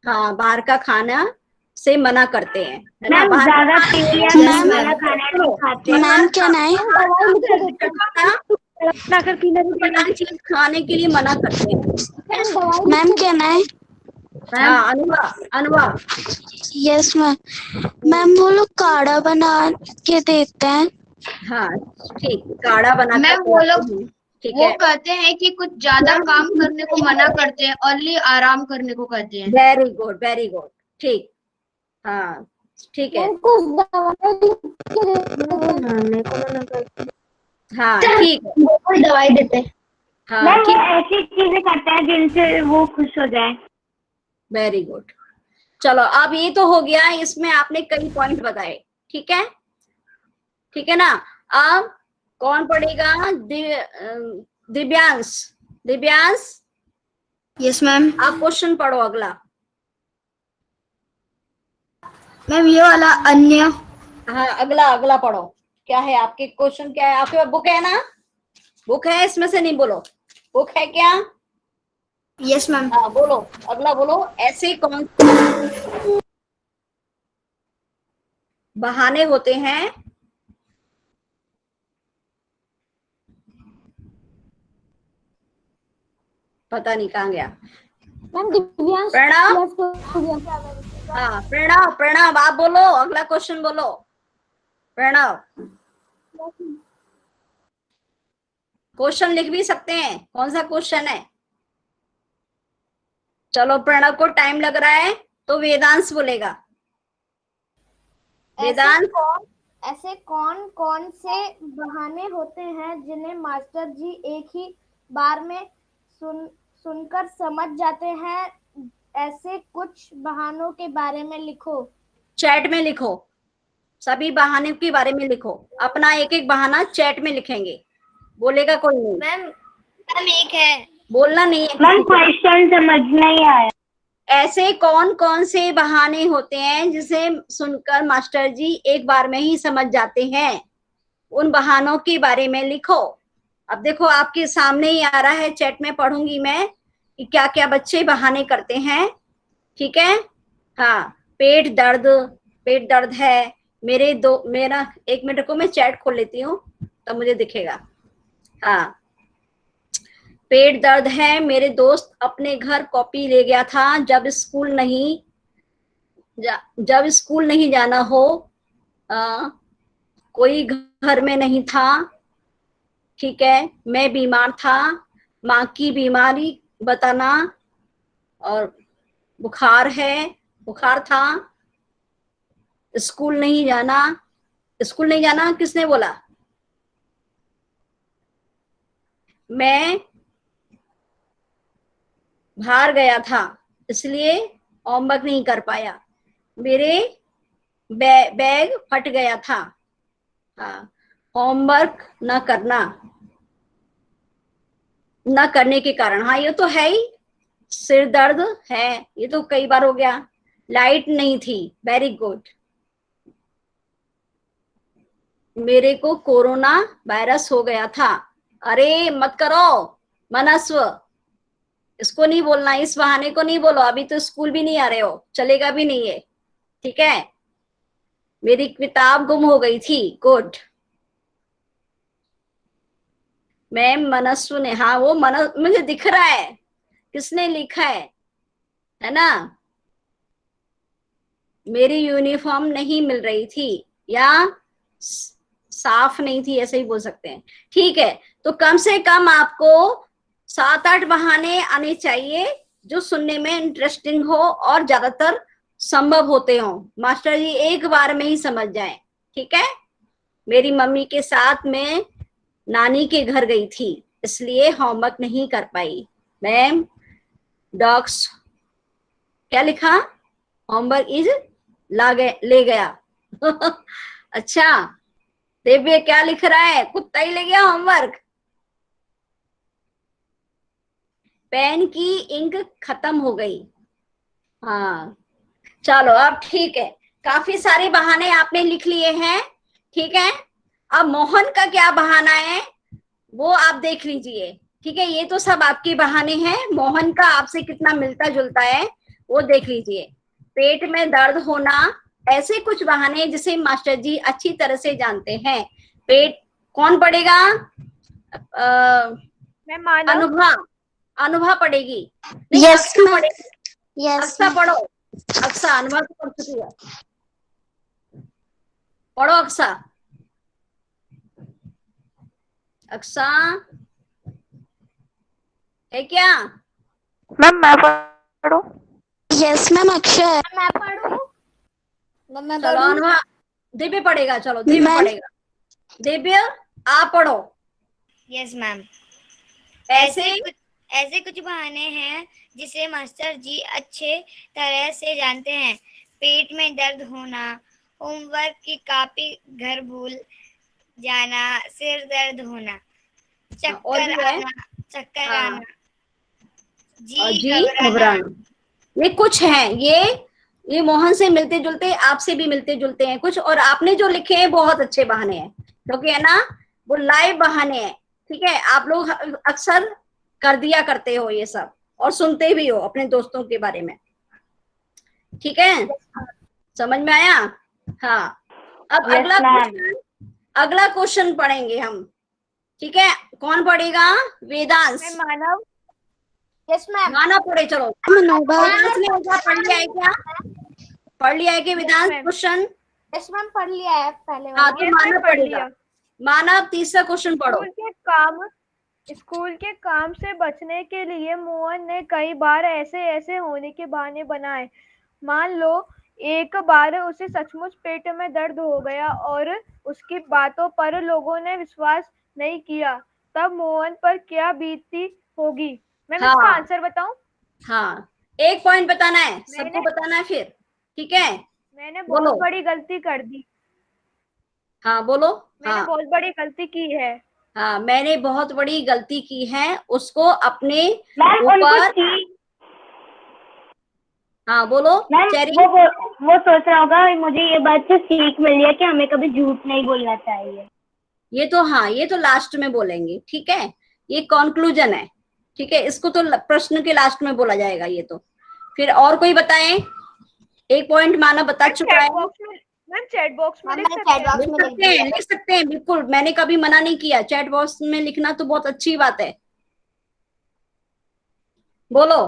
Speaker 1: हाँ, बाहर का खाना से मना करते हैं, है ना।
Speaker 4: मैम ज्यादा तेल या मसाला खाना नहीं खाते।
Speaker 3: मैम क्या नहीं?
Speaker 1: चीज खाने के लिए मना करते हैं।
Speaker 3: मैम क्या नहीं?
Speaker 1: हाँ Anubha, Anubha.
Speaker 3: Yes ma'am. Ma'am वो लोग काढ़ा बना के देते हैं।
Speaker 1: हाँ ठीक, काढ़ा बना
Speaker 2: मैम
Speaker 1: कर
Speaker 2: वो
Speaker 1: पिलाते
Speaker 2: लोग
Speaker 1: हैं, ठीक
Speaker 2: वो
Speaker 1: है।
Speaker 2: कहते हैं कि कुछ ज्यादा काम करने को मना करते हैं, ओनली आराम करने को कहते हैं।
Speaker 1: वेरी गुड, वेरी गुड, ठीक। हाँ ठीक है। हाँ ठीक है।
Speaker 2: कोई दवाई देते हैं।
Speaker 1: हाँ
Speaker 4: मैम वो
Speaker 1: ठीक,
Speaker 4: ऐसी चीजें करते हैं जिनसे वो खुश हो जाए।
Speaker 1: Very good. चलो अब ये तो हो गया, इसमें आपने कई पॉइंट बताए, ठीक है, ठीक है ना। अब कौन पढ़ेगा? Divyansh, Divyansh
Speaker 6: yes ma'am.
Speaker 1: आप क्वेश्चन पढ़ो अगला।
Speaker 6: मैम ये वाला अन्य।
Speaker 1: हाँ अगला, अगला पढ़ो। क्या है आपके क्वेश्चन? क्या है आपके पास? बुक है ना? बुक है, इसमें से नहीं बोलो, बुक है क्या?
Speaker 6: Yes ma'am.
Speaker 1: हाँ बोलो, अगला बोलो। ऐसे कौन बहाने होते हैं? पता नहीं कहाँ गया। प्रणव, हाँ प्रणव, प्रणव आप बोलो, अगला क्वेश्चन बोलो। प्रणव क्वेश्चन लिख भी सकते हैं, कौन सा क्वेश्चन है? चलो प्रणव को टाइम लग रहा है तो वेदांश बोलेगा। वेदांश,
Speaker 7: ऐसे कौन कौन से बहाने होते हैं जिन्हें मास्टर जी एक ही बार में सुनकर समझ जाते हैं? ऐसे कुछ बहानों के बारे में लिखो।
Speaker 1: चैट में लिखो, सभी बहाने के बारे में लिखो। अपना एक एक बहाना चैट में लिखेंगे, बोलेगा कोई नहीं।
Speaker 7: मैम एक है।
Speaker 1: बोलना नहीं है।
Speaker 4: मैम क्वेश्चन समझ नहीं आया।
Speaker 1: ऐसे कौन कौन से बहाने होते हैं जिसे सुनकर मास्टर जी एक बार में ही समझ जाते हैं? उन बहानों के बारे में लिखो। अब देखो आपके सामने ही आ रहा है, चैट में पढ़ूंगी मैं कि क्या क्या बच्चे बहाने करते हैं, ठीक है। हाँ, पेट दर्द, पेट दर्द है मेरा, एक मिनट को मैं चैट खोल लेती हूँ तब मुझे दिखेगा। हाँ, पेट दर्द है, मेरे दोस्त अपने घर कॉपी ले गया था जब स्कूल नहीं जाना हो, कोई घर में नहीं था, ठीक है, मैं बीमार था, माँ की बीमारी बताना, और बुखार है, बुखार था, स्कूल नहीं जाना। स्कूल नहीं जाना किसने बोला? मैं बाहर गया था इसलिए होमवर्क नहीं कर पाया, मेरे बैग फट गया था। हाँ, होमवर्क न करने के कारण, हाँ ये तो है ही। सिर दर्द है, ये तो कई बार हो गया। लाइट नहीं थी, वेरी गुड। मेरे को कोरोना वायरस हो गया था। अरे मत करो मनस्व, इसको नहीं बोलना, इस बहाने को नहीं बोलो। अभी तो स्कूल भी नहीं आ रहे हो, चलेगा भी नहीं है, ठीक है। मेरी किताब गुम हो गई थी, गुड। मैम मनस्व ने, हाँ वो मुझे दिख रहा है किसने लिखा है ना। मेरी यूनिफॉर्म नहीं मिल रही थी, या साफ नहीं थी, ऐसे ही बोल सकते हैं, ठीक है। तो कम से कम आपको 7-8 बहाने आने चाहिए जो सुनने में इंटरेस्टिंग हो और ज्यादातर संभव होते हो, मास्टर जी एक बार में ही समझ जाए, ठीक है। मेरी मम्मी के साथ में नानी के घर गई थी इसलिए होमवर्क नहीं कर पाई। मैम डॉग्स, क्या लिखा? होमवर्क इज ले गया अच्छा, दिव्य क्या लिख रहा है? कुत्ता ही ले गया होमवर्क। पेन की इंक खत्म हो गई। हाँ चलो अब ठीक है, काफी सारे बहाने आपने लिख लिए हैं, ठीक है। अब मोहन का क्या बहाना है वो आप देख लीजिए, ठीक है। ये तो सब आपके बहाने हैं, मोहन का आपसे कितना मिलता जुलता है वो देख लीजिए। पेट में दर्द होना, ऐसे कुछ बहाने जिसे मास्टर जी अच्छी तरह से जानते हैं। पेट कौन पढ़ेगा? अनुभा, अनुभा पढ़ेगी।
Speaker 3: Yes ma'am. यस
Speaker 1: अक्सा पढ़ो, अक्सा अनवर तो पढ़ चुकी है, पढ़ो अक्सा। अक्सा है क्या?
Speaker 5: मैम मैं पढ़ूं?
Speaker 3: यस मैम, अक्षय है।
Speaker 7: मैं पढ़ूं? मैं
Speaker 1: चलो अनवर, दिव्य पढ़ेगा, चलो दिव्य
Speaker 3: मैम।
Speaker 1: पढ़ेगा। दिव्य आप पढ़ो।
Speaker 6: Yes ma'am.
Speaker 1: ऐसे
Speaker 6: ऐसे कुछ बहाने हैं जिसे मास्टर जी अच्छे तरह से जानते हैं। पेट में दर्द होना, होमवर्क की कॉपी घर भूल जाना, सिर दर्द होना,
Speaker 1: और
Speaker 6: चक्कर
Speaker 1: भी है?
Speaker 6: चक्कर
Speaker 1: हाँ।
Speaker 6: आना,
Speaker 1: और
Speaker 6: जी
Speaker 1: जी
Speaker 6: घबराना।
Speaker 1: घबराना। ये कुछ हैं, ये मोहन से मिलते जुलते, आपसे भी मिलते जुलते हैं कुछ, और आपने जो लिखे हैं बहुत अच्छे बहाने हैं, क्योंकि है ना वो लाइव बहाने हैं। ठीक है, आप लोग अक्सर कर दिया करते हो ये सब, और सुनते भी हो अपने दोस्तों के बारे में। ठीक है, समझ में आया? हाँ, अब
Speaker 4: Yes,
Speaker 1: अगला क्वेश्चन पढ़ेंगे हम। ठीक है, कौन पढ़ेगा? वेदांश।
Speaker 5: मानव।
Speaker 7: Yes ma'am.
Speaker 1: मानव पढ़े, चलो।
Speaker 3: मनोबा।
Speaker 1: वेदांश ने क्या पढ़ लिया है? क्या पढ़ लिया है कि वेदांश क्वेश्चन?
Speaker 7: यस मैम पढ़ लिया है पहले
Speaker 1: हाँ,
Speaker 7: वाला।
Speaker 1: तो मानव पढ़ेगा। मानव तीसरा क्वेश्चन पढ़ो।
Speaker 5: स्कूल के काम से बचने के लिए मोहन ने कई बार ऐसे होने के बहाने बनाए। मान लो एक बार उसे सचमुच पेट में दर्द हो गया और उसकी बातों पर लोगों ने विश्वास नहीं किया, तब मोहन पर क्या बीती होगी? मैं
Speaker 1: हाँ।
Speaker 5: इसका आंसर बताऊं?
Speaker 1: हाँ, एक पॉइंट बताना है, सबको बताना है फिर। ठीक है,
Speaker 5: मैंने
Speaker 1: बोलो।
Speaker 5: बहुत बड़ी गलती कर दी।
Speaker 1: हाँ बोलो।
Speaker 5: मैंने
Speaker 1: हाँ,
Speaker 5: बहुत बड़ी गलती की है।
Speaker 1: हाँ, मैंने बहुत बड़ी गलती की है, उसको अपने
Speaker 4: मैम उनको
Speaker 1: ऊपर। हाँ बोलो
Speaker 4: मैम
Speaker 1: चेरी।
Speaker 4: वो सोच रहा होगा मुझे ये बात से सीख मिली है कि हमें कभी झूठ नहीं बोलना चाहिए।
Speaker 1: ये तो हाँ, ये तो लास्ट में बोलेंगे। ठीक है, ये कंक्लूजन है। ठीक है, इसको तो प्रश्न के लास्ट में बोला जाएगा ये तो। फिर और कोई बताएं? एक पॉइंट मानव बता चुका है।
Speaker 5: मैम चैट बॉक्स में
Speaker 7: मैम मैंने चैट बॉक्स में लिख दिया।
Speaker 1: लिख सकते हैं, बिल्कुल, मैंने कभी मना नहीं किया। चैट बॉक्स में लिखना तो बहुत अच्छी बात है। बोलो।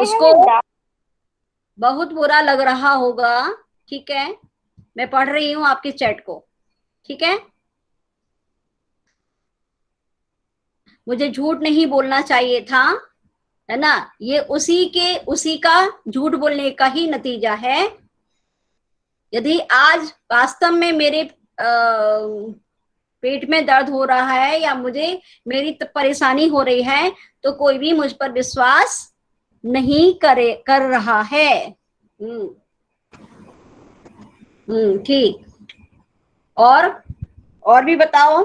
Speaker 1: उसको बहुत बुरा लग रहा होगा। ठीक है, मैं पढ़ रही हूँ आपके चैट को। ठीक है, मुझे झूठ नहीं बोलना चाहिए था, है ना? ये उसी का झूठ बोलने का ही नतीजा है। यदि आज वास्तव में मेरे पेट में दर्द हो रहा है या मुझे मेरी परेशानी हो रही है, तो कोई भी मुझ पर विश्वास नहीं कर रहा है। ठीक। और भी बताओ।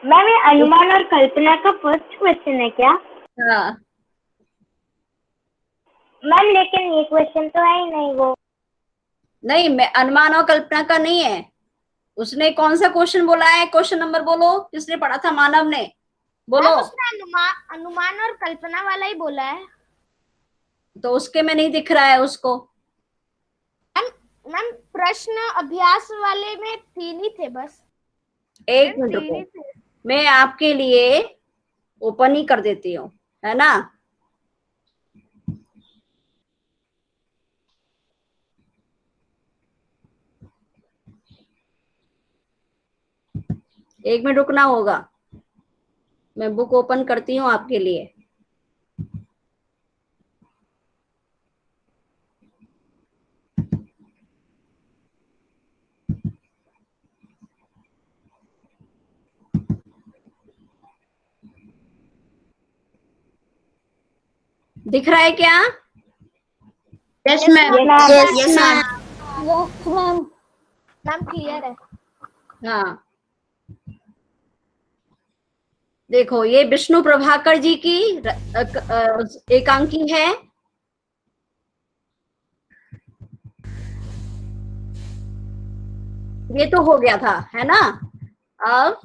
Speaker 4: मैम ये अनुमान और कल्पना का फर्स्ट क्वेश्चन है क्या?
Speaker 1: हाँ
Speaker 4: मैम लेकिन ये क्वेश्चन तो है ही नहीं। वो
Speaker 1: नहीं, मैं अनुमान और कल्पना का नहीं है। उसने कौन सा क्वेश्चन बोला है? क्वेश्चन नंबर बोलो, किसने पढ़ा था? मानव ने, बोलो।
Speaker 7: उसने अनुमान और कल्पना वाला ही बोला है।
Speaker 1: तो उसके में नहीं दिख रहा है उसको।
Speaker 7: मैम प्रश्न अभ्यास वाले में 3 ही थे बस।
Speaker 1: एक मिनट रुको, मैं आपके लिए ओपन ही कर देती हूँ, है ना? एक मिनट रुकना होगा, मैं बुक ओपन करती हूँ आपके लिए। दिख रहा है क्या?
Speaker 2: Yes ma'am.
Speaker 3: Yes ma'am.
Speaker 7: Ma'am clear है।
Speaker 1: हाँ, देखो ये विष्णु प्रभाकर जी की एकांकी है। ये तो हो गया था, है ना? अब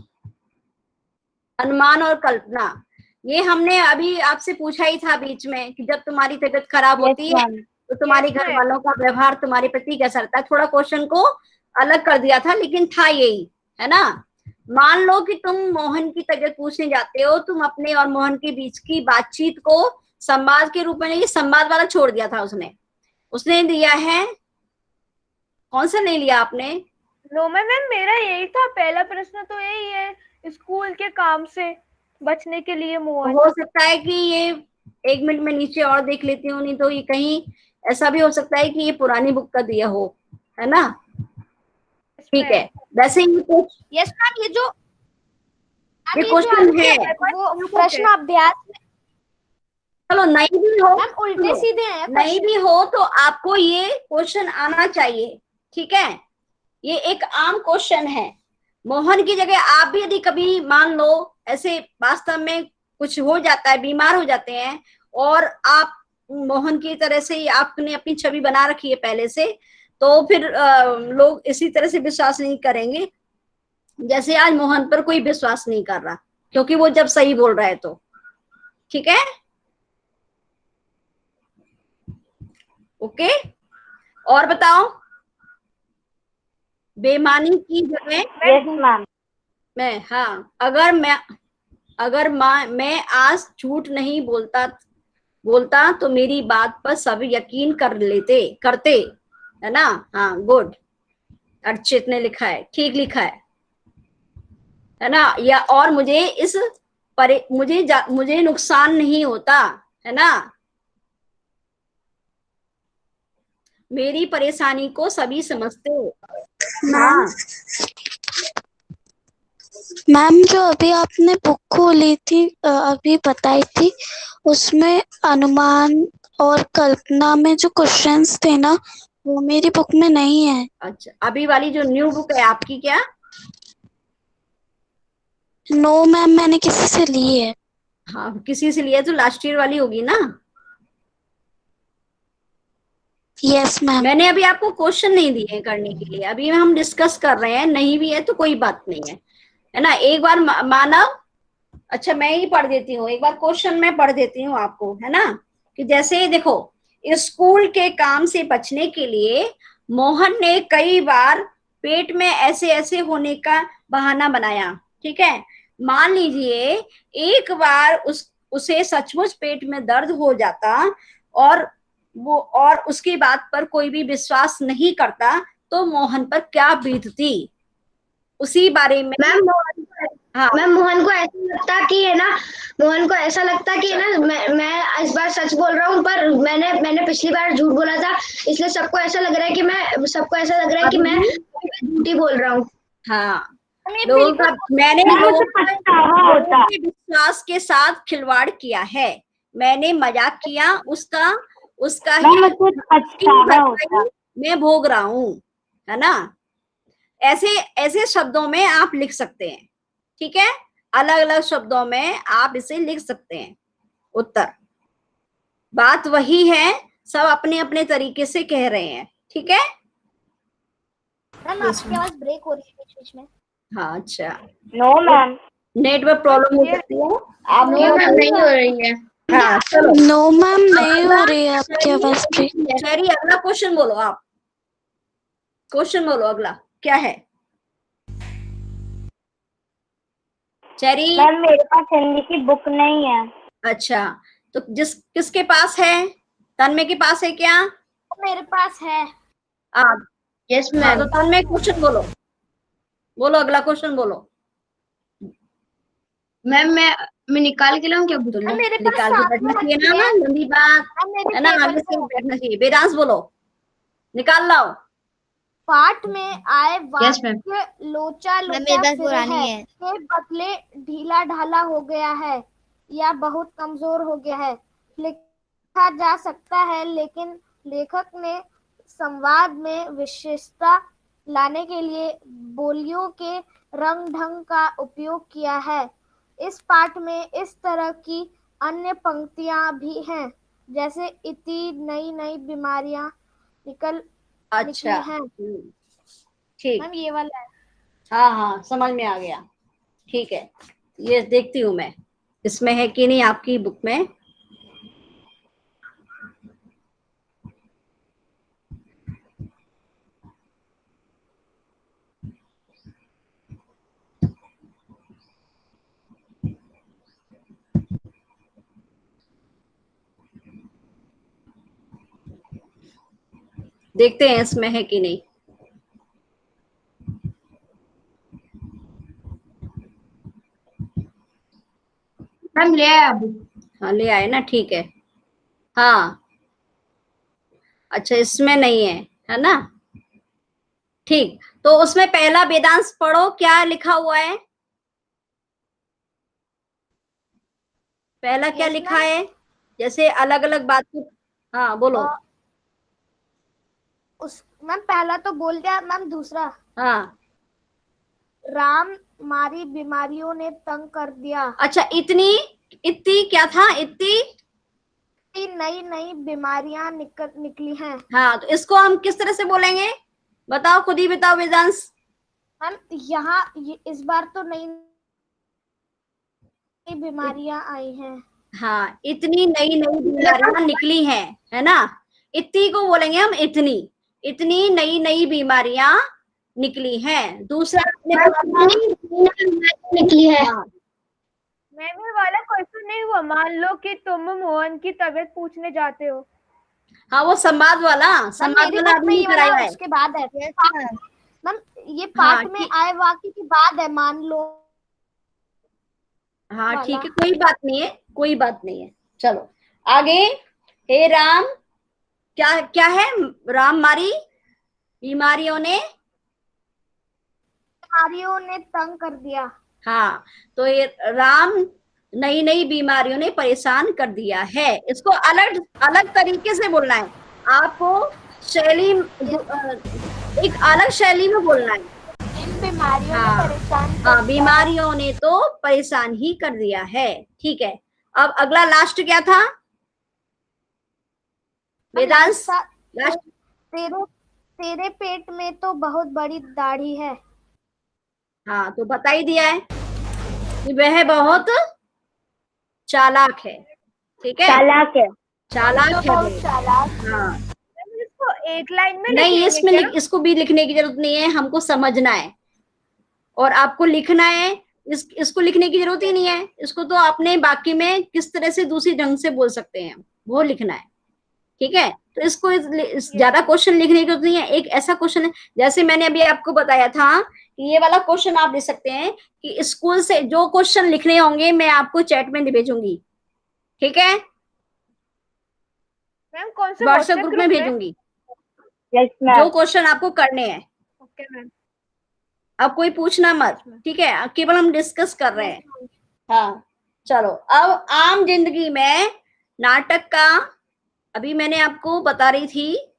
Speaker 1: अनुमान और कल्पना, ये हमने अभी आपसे पूछा ही था बीच में कि जब तुम्हारी तबीयत खराब होती है तो तुम्हारे घर वालों का व्यवहार तुम्हारे प्रति कैसा रहता है। थोड़ा क्वेश्चन को अलग कर दिया था, लेकिन था यही, है ना? मान लो कि तुम मोहन की तबीयत पूछने जाते हो, तुम अपने और मोहन के बीच की बातचीत को संवाद के रूप में नहीं, संवाद वाला छोड़ दिया था उसने, उसने दिया है, कौन सा नहीं लिया आपने?
Speaker 5: नो मैम, मेरा यही था, पहला प्रश्न तो यही है, स्कूल के काम से बचने के लिए मोहन।
Speaker 1: हो सकता है कि ये, एक मिनट में नीचे और देख लेती हूँ, नहीं तो ये कहीं ऐसा भी हो सकता है कि ये पुरानी बुक का दिया हो, है ना? ठीक है, वैसे ही कुछ
Speaker 7: यस मैम, ये जो
Speaker 1: ये
Speaker 7: जो
Speaker 1: क्वेश्चन है,
Speaker 7: आपके वो प्रश्न अभ्यास में
Speaker 1: चलो नहीं भी हो,
Speaker 7: मैम उल्टे
Speaker 1: सुनो,
Speaker 7: सीधे हैं
Speaker 1: नहीं
Speaker 7: क्वेश्चन।
Speaker 1: भी हो तो आपको ये क्वेश्चन आना चाहिए, ठीक है? ये एक आम क्वेश्चन है। मोहन की जगह आप भी यदि कभी मान लो ऐसे वास्तव में कुछ हो जाता है, बीमार हो जाते हैं, और आप मोहन की तरह से ही आपने अपनी छवि बना रखी है पहले से, तो फिर लोग इसी तरह से विश्वास नहीं करेंगे जैसे आज मोहन पर कोई विश्वास नहीं कर रहा, क्योंकि वो जब सही बोल रहा है तो। ठीक है, ओके। और बताओ, बेईमानी की जगह
Speaker 4: यस मैम।
Speaker 1: मैं, हाँ, मैं आज झूठ नहीं बोलता तो मेरी बात पर सब यकीन करते, है ना? हाँ, गुड, अर्चित ने लिखा है, ठीक लिखा है ना? या और मुझे मुझे नुकसान नहीं होता, है ना? मेरी परेशानी को सभी समझते।
Speaker 3: मैम,
Speaker 1: हाँ,
Speaker 3: मैम जो अभी आपने बुक खोली थी, अभी बताई थी, उसमें अनुमान और कल्पना में जो क्वेश्चंस थे ना, वो मेरी बुक में नहीं है।
Speaker 1: अच्छा, अभी वाली जो न्यू बुक है आपकी क्या?
Speaker 3: नो मैम, मैंने किसी से ली है।
Speaker 1: हाँ, किसी से लिया तो लास्ट ईयर वाली होगी ना?
Speaker 3: Yes ma'am.
Speaker 1: मैंने अभी आपको क्वेश्चन नहीं दिए करने के लिए, अभी हम डिस्कस कर रहे हैं, नहीं भी है तो कोई बात नहीं है ना? एक बार मानव, अच्छा मैं ही पढ़ देती हूँ, एक बार क्वेश्चन मैं पढ़ देती हूँ आपको, है ना? कि जैसे देखो, स्कूल के काम से बचने के लिए मोहन ने कई बार पेट में ऐसे ऐसे होने का बहाना बनाया, ठीक है? मान लीजिए एक बार उसे सचमुच पेट में दर्द हो जाता, और उसकी बात पर कोई भी विश्वास नहीं करता, तो मोहन पर क्या बीतती, उसी बारे में।
Speaker 2: मैम
Speaker 1: हाँ,
Speaker 2: मैम मोहन को ऐसा लगता कि है ना, मोहन को ऐसा लगता कि है ना, मैं इस बार सच बोल रहा हूँ, पर मैंने पिछली बार झूठ बोला था, इसलिए सबको ऐसा लग रहा है कि मैं
Speaker 1: अभी,
Speaker 2: झूठी बोल रहा हूँ।
Speaker 1: हाँ,
Speaker 7: हमें
Speaker 1: लोगों का,
Speaker 7: बिल्कुल
Speaker 1: मैंने लोगों
Speaker 4: पछतावा होता।
Speaker 1: के विश्वास के साथ खिलवाड़ किया है, मैंने मजाक किया, उसका उसका ही
Speaker 4: मैम मुझे
Speaker 1: उसकी
Speaker 4: पछतावा होता।
Speaker 1: भरपाई मैं भोग रहा हूँ, है ना? ऐसे ऐसे शब्दों में आप लिख सकते हैं, ठीक है? अलग अलग शब्दों में आप इसे लिख सकते हैं उत्तर। बात वही है, सब अपने अपने तरीके से कह रहे हैं, ठीक है?
Speaker 7: मैम आपकी आवाज ब्रेक हो रही है बीच बीच में।
Speaker 1: हाँ, अच्छा,
Speaker 4: नो मैम।
Speaker 1: नेटवर्क प्रॉब्लम हो सकती है आपकी
Speaker 2: नो
Speaker 1: हो
Speaker 2: मैम,
Speaker 1: रही
Speaker 2: नहीं
Speaker 1: है?
Speaker 2: हो रही है।
Speaker 1: हाँ, चलो,
Speaker 3: नो मैम, नहीं हो
Speaker 1: अगला,
Speaker 3: रही है आपकी आवाज ब्रेक।
Speaker 1: चेरी अगला क्वेश्चन बोलो, आप क्वेश्चन बोलो, अगला क्या है चेरी?
Speaker 4: मैम मेरे पास हिंदी की बुक नहीं है।
Speaker 1: अच्छा, तो किसके पास है? तन्मय के पास है क्या?
Speaker 7: मेरे पास है।
Speaker 1: आप,
Speaker 2: यस
Speaker 1: हाँ,
Speaker 2: मैम।
Speaker 1: तो तन्मय क्वेश्चन बोलो, बोलो अगला क्वेश्चन बोलो।
Speaker 2: मैम मैं निकाल के लाऊं क्या बुक?
Speaker 1: तो लो,
Speaker 7: मेरे पास
Speaker 1: निकाल के
Speaker 7: साथ में
Speaker 1: बैठना चाहिए
Speaker 7: रखी
Speaker 1: ना,
Speaker 7: है।
Speaker 1: लंबी बात,
Speaker 7: अब मेरे
Speaker 1: है ना?
Speaker 7: टेबल
Speaker 1: आगे
Speaker 7: पे
Speaker 1: से बैठना चाहिए। वेदांश बोलो, निकाल लाओ।
Speaker 7: पाठ में आए
Speaker 2: यस मैम।
Speaker 7: वाक्य लोचा
Speaker 6: मेरे
Speaker 7: लोचा
Speaker 6: पास
Speaker 7: फिर
Speaker 6: पुरानी
Speaker 7: है
Speaker 6: है।
Speaker 7: के बदले ढीला ढाला हो गया है या बहुत कमजोर हो गया है। लिखा जा सकता है, लेकिन लेखक ने संवाद में विशेषता लाने के लिए बोलियों के रंग ढंग का उपयोग किया है। इस पाठ में इस तरह की अन्य पंक्तियां भी हैं, जैसे इतनी नई नई बीमारियां
Speaker 1: अच्छा,
Speaker 7: निकली हैं।
Speaker 1: ठीक,
Speaker 7: मैम ये वाला है।
Speaker 1: हाँ हाँ, समझ में आ गया, ठीक है। ये देखती हूँ मैं, इसमें है कि नहीं आपकी बुक में। देखते हैं इसमें है कि नहीं।
Speaker 2: मैम ले आया अभी।
Speaker 1: हाँ ले आए ना, ठीक है। हाँ अच्छा इसमें नहीं है ना, ठीक। तो उसमें पहला वेदांश पढ़ो, क्या लिखा हुआ है? पहला क्या लिखा है? जैसे अलग अलग बात को, हाँ बोलो।
Speaker 7: मैम पहला तो बोल दिया मैम, दूसरा
Speaker 1: हाँ
Speaker 7: राम मारी बीमारियों ने तंग कर दिया।
Speaker 1: अच्छा, इतनी क्या था? इतनी
Speaker 7: नई नई बीमारियां निकली हैं।
Speaker 1: हाँ, तो इसको हम किस तरह से बोलेंगे? बताओ, खुद ही बताओ वेदांश।
Speaker 7: मैम यहाँ इस बार तो नई बीमारियां आई हैं।
Speaker 1: हाँ, इतनी नई नई बीमारियां निकली हैं, है ना। इतनी को बोलेंगे हम इतनी नई नई बीमारियां निकली हैं। दूसरा
Speaker 3: निकली है।
Speaker 1: हाँ,
Speaker 5: मैम ये वाला क्वेश्चन नहीं हुआ। मान लो कि तुम मोहन की तबीयत पूछने जाते हो।
Speaker 1: हाँ वो संवाद वाला अभी नहीं कराया है।
Speaker 7: उसके बाद है मैम, ये
Speaker 1: हाँ,
Speaker 7: पाठ में आए वाक्य के बाद है, मान लो।
Speaker 1: हाँ ठीक है, कोई बात नहीं है, कोई बात नहीं है। चलो आगे। हे राम, क्या क्या है? राम मारी बीमारियों ने
Speaker 7: तंग कर दिया।
Speaker 1: हाँ, तो ये राम नई नई बीमारियों ने परेशान कर दिया है। इसको अलग अलग तरीके से बोलना है आपको, शैली एक अलग शैली में बोलना है।
Speaker 7: बीमारियों
Speaker 1: हाँ,
Speaker 7: ने परेशान
Speaker 1: हाँ बीमारियों ने तो परेशान ही कर दिया है, ठीक है। अब अगला लास्ट क्या था वेदांश? लास्ट
Speaker 7: तेरे पेट में तो बहुत बड़ी दाढ़ी है।
Speaker 1: हाँ, तो बता ही दिया है कि वह बहुत चालाक है, ठीक है। चालाक है हाँ।
Speaker 5: इसको एक लाइन में
Speaker 1: नहीं,
Speaker 5: लिखेंगे क्या?
Speaker 1: इसको भी लिखने की जरूरत नहीं है, हमको समझना है और आपको लिखना है। इसको लिखने की जरूरत ही नहीं है। इसको तो अपने बाकी में किस तरह से दूसरी ढंग से बोल सकते हैं वो लिखना है, ठीक है। तो इसको ज्यादा क्वेश्चन लिखने की जरूरत नहीं है। एक ऐसा क्वेश्चन है, जैसे मैंने अभी आपको बताया था कि ये वाला क्वेश्चन आप लिख सकते हैं कि स्कूल से जो क्वेश्चन लिखने होंगे मैं आपको चैट में भेजूंगी, ठीक है।
Speaker 5: मैम कौन से
Speaker 1: व्हाट्सएप ग्रुप में भेजूंगी जो क्वेश्चन आपको करने हैं।
Speaker 5: Okay ma'am.
Speaker 1: अब कोई पूछना मत, ठीक है, केवल हम डिस्कस कर रहे हैं। हाँ चलो, अब आम जिंदगी में नाटक का अभी मैंने आपको बता रही थी।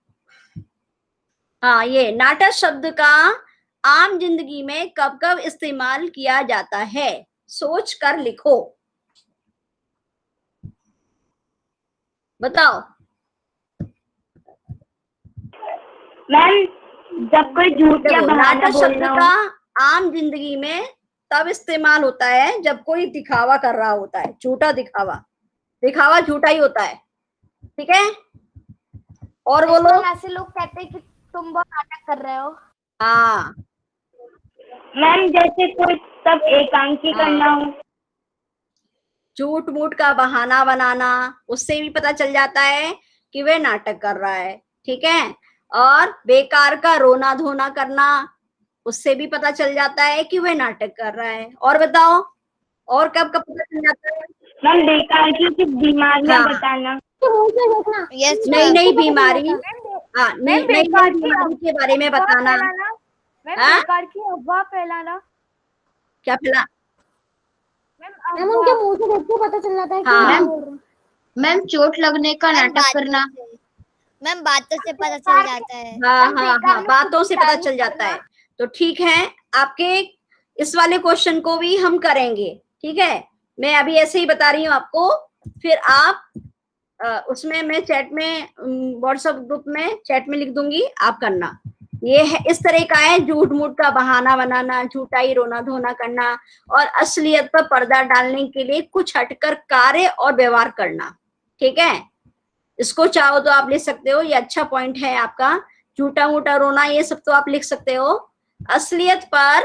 Speaker 1: हाँ, ये नाटक शब्द का आम जिंदगी में कब कब इस्तेमाल किया जाता है, सोच कर लिखो, बताओ।
Speaker 4: मैम जब कोई झूठ या बहाना
Speaker 1: नाटक शब्द
Speaker 4: बोलना हो।
Speaker 1: का आम जिंदगी में तब इस्तेमाल होता है जब कोई दिखावा कर रहा होता है, झूठा दिखावा झूठा ही होता है, ठीक है। और बोलो।
Speaker 7: ऐसे लोग कहते हैं कि तुम बहुत नाटक कर रहे हो।
Speaker 1: हाँ
Speaker 4: मैम जैसे कोई सब एकांकी करना हो।
Speaker 1: झूठ मूठ का बहाना बनाना, उससे भी पता चल जाता है कि वह नाटक कर रहा है, ठीक है। और बेकार का रोना धोना करना, उससे भी पता चल जाता है कि वह नाटक कर रहा है। और बताओ, और कब कब पता चल जाता है?
Speaker 4: मैम बेकार की बीमारियां
Speaker 1: हाँ।
Speaker 4: बताना।
Speaker 1: नई नई बीमारी, हाँ नई बीमारी के बारे में बताना।
Speaker 5: बेकार की अफवाह फैलाना।
Speaker 1: क्या फैला?
Speaker 7: मैम उनके मुंह से देख के पता चल जाता है कि
Speaker 1: हाँ।
Speaker 2: मैम चोट लगने का नाटक करना।
Speaker 6: मैम बातों से पता चल जाता है।
Speaker 1: हाँ, बातों से पता चल जाता है। तो ठीक है, आपके इस वाले क्वेश्चन को भी हम करेंगे, ठीक है। मैं अभी ऐसे ही बता रही हूँ आपको, फिर आप उसमें मैं चैट में व्हाट्सएप ग्रुप में चैट में लिख दूंगी, आप करना। ये है इस तरह का है, झूठ मूठ का बहाना बनाना, झूठाई रोना धोना करना और असलियत पर पर्दा डालने के लिए कुछ हटकर कार्य और व्यवहार करना, ठीक है। इसको चाहो तो आप लिख सकते हो, ये अच्छा पॉइंट है आपका। झूठा मूठा रोना ये सब तो आप लिख सकते हो। असलियत पर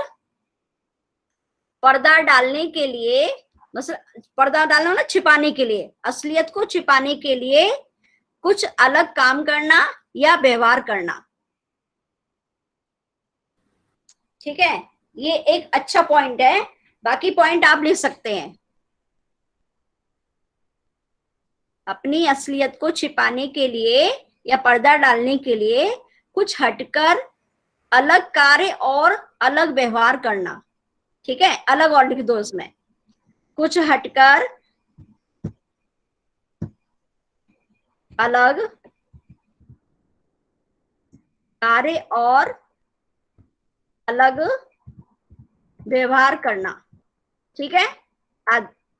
Speaker 1: पर्दा डालने के लिए, मतलब पर्दा डालना ना छिपाने के लिए, असलियत को छिपाने के लिए कुछ अलग काम करना या व्यवहार करना। ठीक है, ये एक अच्छा पॉइंट है, बाकी पॉइंट आप लिख सकते हैं। अपनी असलियत को छिपाने के लिए या पर्दा डालने के लिए कुछ हटकर अलग कार्य और अलग व्यवहार करना। ठीक है, अलग और लिख दो इसमें, कुछ हटकर अलग कार्य और अलग व्यवहार करना। ठीक है,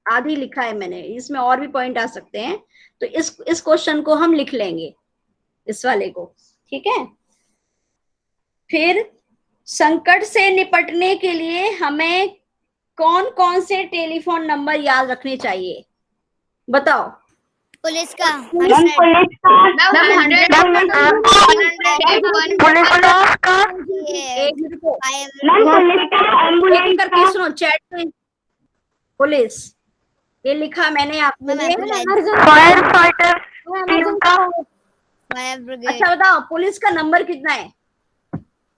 Speaker 1: आधी लिखा है मैंने, इसमें और भी पॉइंट आ सकते हैं, तो इस क्वेश्चन को हम लिख लेंगे, इस वाले को। ठीक है, फिर संकट से निपटने के लिए हमें कौन कौन से टेलीफोन नंबर याद रखने चाहिए, बताओ।
Speaker 6: पुलिस का,
Speaker 4: मैम पुलिस का,
Speaker 1: एक मिनट को
Speaker 4: मैम पुलिस का, एम्बुलेंस
Speaker 1: करके
Speaker 4: का,
Speaker 1: सुनो चैट में। पुलिस, ये लिखा मैंने आपके लिए।
Speaker 5: फायर फाइटर टीम का,
Speaker 6: फायर ब्रिगेड,
Speaker 1: अच्छा बताओ, पुलिस का नंबर कितना है?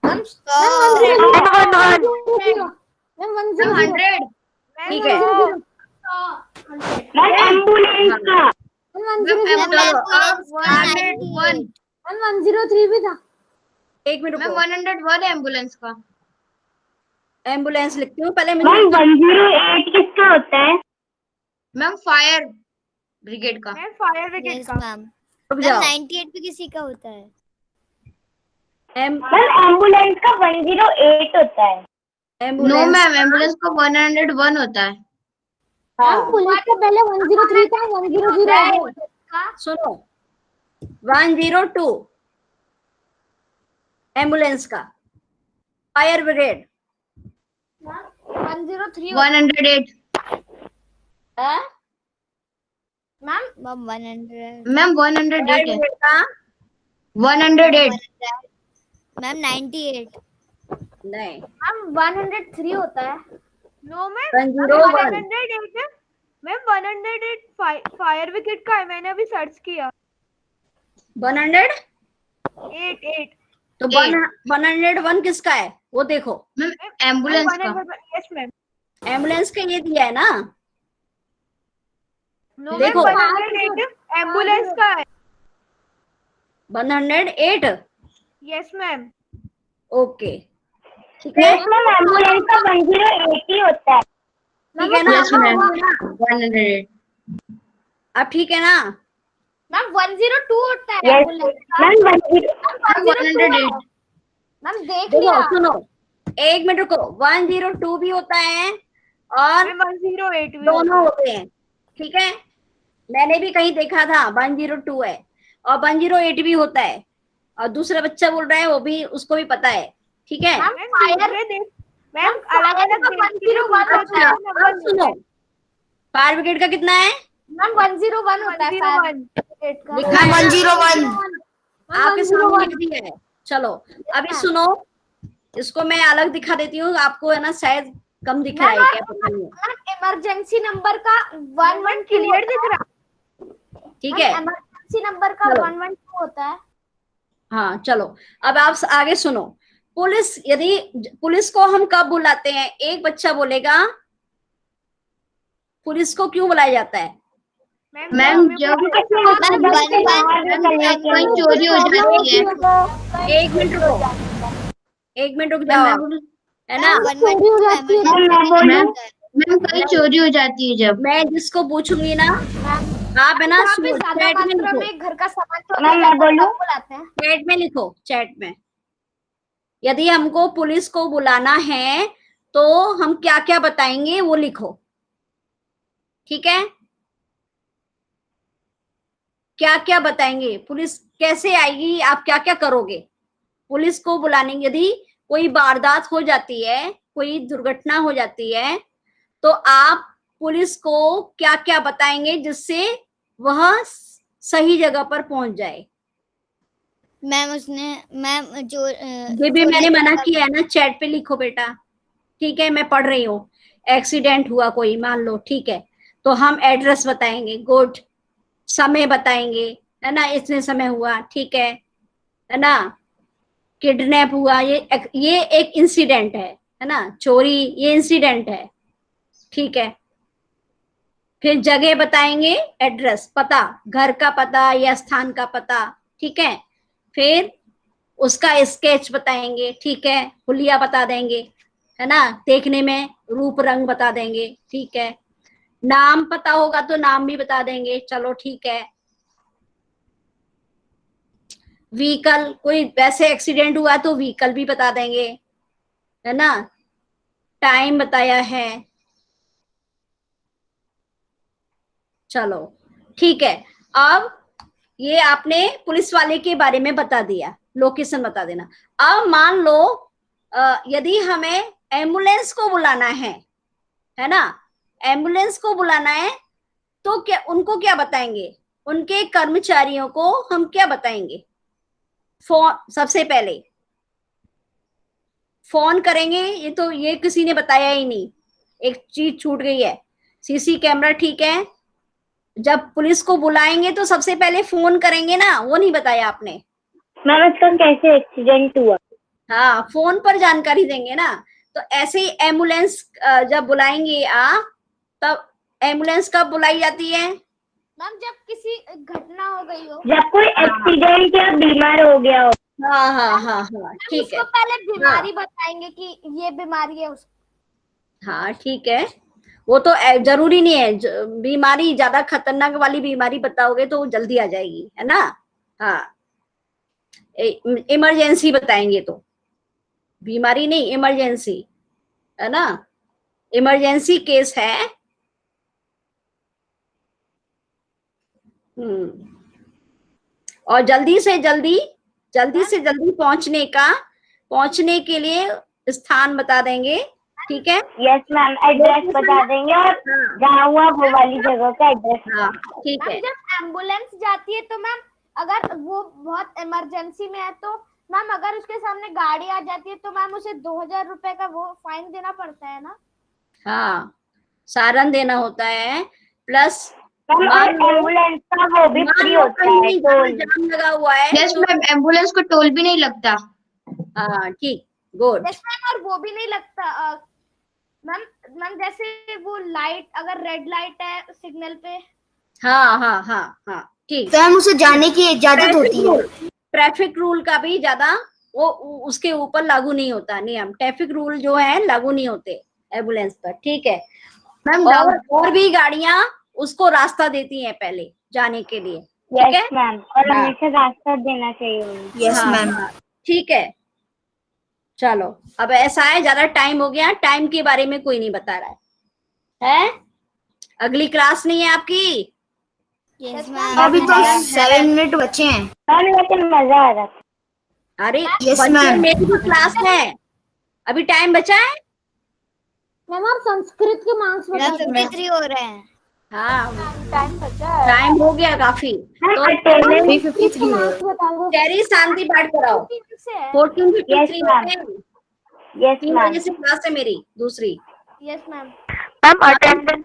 Speaker 5: 911,
Speaker 1: ठीक है,
Speaker 4: मैम एम्बुलेंस का,
Speaker 7: 103 भी था।
Speaker 1: एक मिनट
Speaker 2: मैम
Speaker 1: को
Speaker 2: 101 है एम्बुलेंस का।
Speaker 1: एम्बुलेंस लिखती हूँ पहले
Speaker 4: मैम
Speaker 1: मुझे।
Speaker 4: 108 किसका होता है?
Speaker 2: मैम फायर ब्रिगेड का।
Speaker 5: मैम फायर ब्रिगेड
Speaker 6: यस
Speaker 5: का,
Speaker 6: मैम।
Speaker 1: रुक
Speaker 6: मैम
Speaker 1: जाओ,
Speaker 6: 98 भी किसी का होता है।
Speaker 1: एम
Speaker 4: मैम एम्बुलेंस का 108 होता है।
Speaker 2: नो
Speaker 1: एम्बुलेंस,
Speaker 2: मैम, एम्बुलेंस का 101 होता है।
Speaker 1: हाँ
Speaker 7: पुलिस का पहले 103 था, 100 है।
Speaker 1: सुनो, 102 एम्बुलेंस का, fire brigade
Speaker 7: 103
Speaker 2: 108
Speaker 6: ma'am 100,
Speaker 2: ma'am 108
Speaker 1: fire
Speaker 2: है।
Speaker 1: ब्रिगेड का
Speaker 2: 108
Speaker 6: मैम 98,
Speaker 1: नहीं,
Speaker 7: मैम 103 होता है।
Speaker 5: नो मैम
Speaker 1: 101
Speaker 5: 108 है मैम, 108 फायर ब्रिगेड का है, मैंने अभी सर्च किया।
Speaker 1: 100
Speaker 5: 8
Speaker 1: तो 101 किसका है वो देखो।
Speaker 2: मैम एम्बुलेंस का।
Speaker 5: Yes ma'am.
Speaker 1: एम्बुलेंस का ये दिया है ना,
Speaker 5: नो मैम
Speaker 1: देखो।
Speaker 5: 108 एम्बुलेंस का है।
Speaker 1: 108
Speaker 5: यस मैम।
Speaker 1: ओके, ठीक है,
Speaker 4: मैम एम्बुलेंस का 108 ही होता है।
Speaker 1: ठीक है ना,
Speaker 2: यस मैम 108।
Speaker 1: अब ठीक है ना।
Speaker 7: मैम 102 होता है
Speaker 4: यस
Speaker 7: एम्बुलेंस का।
Speaker 4: मैम 108
Speaker 2: 108
Speaker 7: मैम देख
Speaker 1: देखो
Speaker 7: लिया।
Speaker 1: सुनो, एक मिनट को, 102 भी होता है और
Speaker 5: मैम 108 भी
Speaker 1: दोनों होते हैं। ठीक है, मैंने भी कहीं देखा था 102 है और 108 भी होता है, और दूसरा बच्चा बोल रहा है वो भी, उसको भी पता है। ठीक है,
Speaker 5: मैम अलग अलग
Speaker 7: 101 होता है।
Speaker 1: अब सुनो, फायर ब्रिगेड का कितना है?
Speaker 7: मैम 101 होता है फायर ब्रिगेड का।
Speaker 1: लिखा है
Speaker 2: 101।
Speaker 1: आपके सामने लिख दिया है। चलो अभी सुनो, इसको मैं अलग दिखा देती हूँ आपको, है ना, शायद कम दिख रहा है, क्या पता नहीं।
Speaker 7: इमरजेंसी नंबर का 112
Speaker 5: क्लियर दिख रहा।
Speaker 1: ठीक है,
Speaker 7: इमरजेंसी नंबर का
Speaker 1: चलो।
Speaker 7: 112 होता है।
Speaker 1: हाँ चलो, अब आप आगे सुनो। पुलिस, यदि पुलिस को हम कब बुलाते हैं? एक बच्चा बोलेगा पुलिस को क्यों बुलाया जाता है?
Speaker 2: मैम जब कोई चोरी हो जाती है।
Speaker 1: एक मिनट रुको, एक मिनट रुक जाओ आप, है ना।
Speaker 2: मैम कहीं चोरी हो जाती है जब।
Speaker 1: मैं जिसको पूछूंगी ना, आप है ना, सुनो, चैट में लिखो,
Speaker 7: में घर का सामान
Speaker 4: मैम मैं बोलूं?
Speaker 7: बुलाते हैं।
Speaker 1: चैट में लिखो, चैट में। यदि हमको पुलिस को बुलाना है तो हम क्या क्या बताएंगे वो लिखो, ठीक है। क्या क्या बताएंगे, पुलिस कैसे आएगी, आप क्या क्या करोगे पुलिस को बुलाने। यदि कोई वारदात हो जाती है, कोई दुर्घटना हो जाती है, तो आप पुलिस को क्या क्या बताएंगे जिससे वह सही जगह पर पहुंच जाए।
Speaker 6: मैम जो
Speaker 1: ये भी मैंने मना किया है ना, चैट पे लिखो बेटा, ठीक है। मैं पढ़ रही हूँ, एक्सीडेंट हुआ कोई, मान लो, ठीक है, तो हम एड्रेस बताएंगे, गुड, समय बताएंगे, है ना, इतने समय हुआ, ठीक है, है ना, किडनैप हुआ, ये एक इंसिडेंट है ना, चोरी ये इंसिडेंट है, ठीक है। फिर जगह बताएंगे, एड्रेस, पता, घर का पता या स्थान का पता, ठीक है। फिर उसका स्केच बताएंगे, ठीक है, हुलिया बता देंगे, है ना, देखने में रूप रंग बता देंगे, ठीक है। नाम पता होगा तो नाम भी बता देंगे, चलो ठीक है। व्हीकल, कोई वैसे एक्सीडेंट हुआ तो व्हीकल भी बता देंगे, है ना। टाइम बताया है, चलो ठीक है। अब ये आपने पुलिस वाले के बारे में बता दिया, लोकेशन बता देना। अब मान लो यदि हमें एम्बुलेंस को बुलाना है ना, एम्बुलेंस को बुलाना है, तो क्या उनको क्या बताएंगे, उनके कर्मचारियों को हम क्या बताएंगे? फोन, सबसे पहले फोन करेंगे, ये किसी ने बताया ही नहीं, एक चीज छूट गई है, सीसी कैमरा, ठीक है। जब पुलिस को बुलाएंगे तो सबसे पहले फोन करेंगे ना, वो नहीं बताया आपने।
Speaker 4: मैम इसका कैसे एक्सीडेंट हुआ?
Speaker 1: हाँ, फोन पर जानकारी देंगे ना। तो ऐसे ही एम्बुलेंस जब बुलाएंगे आप, तब एम्बुलेंस कब बुलाई जाती है?
Speaker 7: मैम जब किसी घटना हो गई हो,
Speaker 4: जब कोई एक्सीडेंट या बीमार हो गया हो।
Speaker 1: हाँ हाँ हाँ हाँ, ठीक है।
Speaker 7: उसको पहले बीमारी बताएंगे कि ये बीमारी है उसको।
Speaker 1: हाँ ठीक है, वो तो जरूरी नहीं है, बीमारी ज्यादा खतरनाक वाली बीमारी बताओगे तो वो जल्दी आ जाएगी, है ना। हाँ, इमरजेंसी बताएंगे तो, बीमारी नहीं, इमरजेंसी, है ना, इमरजेंसी केस है। और जल्दी से जल्दी पहुंचने के लिए स्थान बता देंगे, ठीक है।
Speaker 4: यस मैम, एड्रेस बता देंगे और जहाँ हुआ वो वाली जगह का एड्रेस।
Speaker 1: हाँ ठीक है।
Speaker 7: जब एम्बुलेंस जाती है तो मैम अगर वो बहुत इमरजेंसी में है तो मैम अगर उसके सामने गाड़ी आ जाती है तो मैम उसे 2000 रुपए का वो फाइन देना पड़ता है ना।
Speaker 1: हाँ, सारण देना होता है, प्लस
Speaker 4: एम्बुलेंस का वो भी फ्री होता है, टोल
Speaker 1: जाम लगा हुआ है।
Speaker 2: यस मैम, एम्बुलेंस को टोल भी नहीं लगता।
Speaker 1: हाँ ठीक, गुड।
Speaker 7: यस मैम, और वो भी नहीं लगता मैम। मैम जैसे वो लाइट, अगर रेड लाइट है सिग्नल पे,
Speaker 1: हाँ हाँ हाँ हाँ, ठीक।
Speaker 2: तो हम उसे जाने की इजाजत होती है।
Speaker 1: ट्रैफिक रूल का भी ज्यादा वो उसके ऊपर लागू नहीं होता नियम, ट्रैफिक रूल जो है लागू नहीं होते एम्बुलेंस पर, ठीक है मैम। और भी गाड़ियां उसको रास्ता देती हैं पहले जाने के लिए, ठीक है
Speaker 4: मैम, और हमेशा रास्ता देना चाहिए।
Speaker 2: यस मैम,
Speaker 1: ठीक है। चलो, अब ऐसा है, ज्यादा टाइम हो गया, टाइम के बारे में कोई नहीं बता रहा है? अगली क्लास नहीं है आपकी?
Speaker 6: यस मैम,
Speaker 2: अभी तो 7 मिनट बचे हैं।
Speaker 4: मैम लेकिन मजा आ रहा था।
Speaker 1: अरे
Speaker 2: यस
Speaker 1: बच्चे,
Speaker 2: मैम,
Speaker 1: मेरी तो क्लास है, अभी टाइम बचा है।
Speaker 7: मैम आप संस्कृत के मार्क्स बता दो।
Speaker 6: 53 हो रहे हैं।
Speaker 1: हाँ,
Speaker 7: टाइम बचा है,
Speaker 1: टाइम हो गया काफी। तो
Speaker 4: अटेंडेंस
Speaker 2: 53
Speaker 7: मार्क्स बता दो।
Speaker 1: तेरी शांति पाठ कराओ,
Speaker 7: से है।
Speaker 1: 14:53
Speaker 4: Yes, ma'am.
Speaker 1: होते हैं।
Speaker 4: Yes
Speaker 1: 3
Speaker 4: ma'am.
Speaker 1: बजे से क्लास है मेरी दूसरी।
Speaker 7: Yes ma'am.
Speaker 5: मैम अटेंडेंस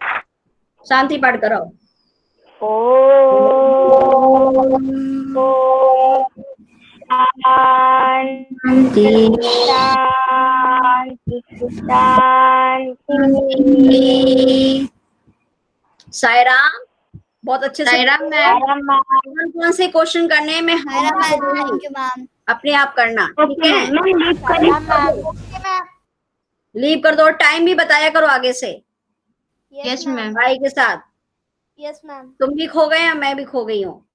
Speaker 1: शांति पाठ कराओ।
Speaker 4: शांति शांति शांति।
Speaker 1: सायराम, बहुत अच्छे से।
Speaker 2: सायराम मैम।
Speaker 1: कौन से क्वेश्चन करने हैं मैं
Speaker 6: थैंक यू मैम।
Speaker 1: अपने आप करना, ठीक है।
Speaker 7: मैम
Speaker 1: लीव कर दो, टाइम भी बताया करो आगे से
Speaker 2: यस मैम,
Speaker 1: भाई के साथ।
Speaker 7: Yes ma'am.
Speaker 1: तुम भी खो गए या मैं भी खो गई हूँ?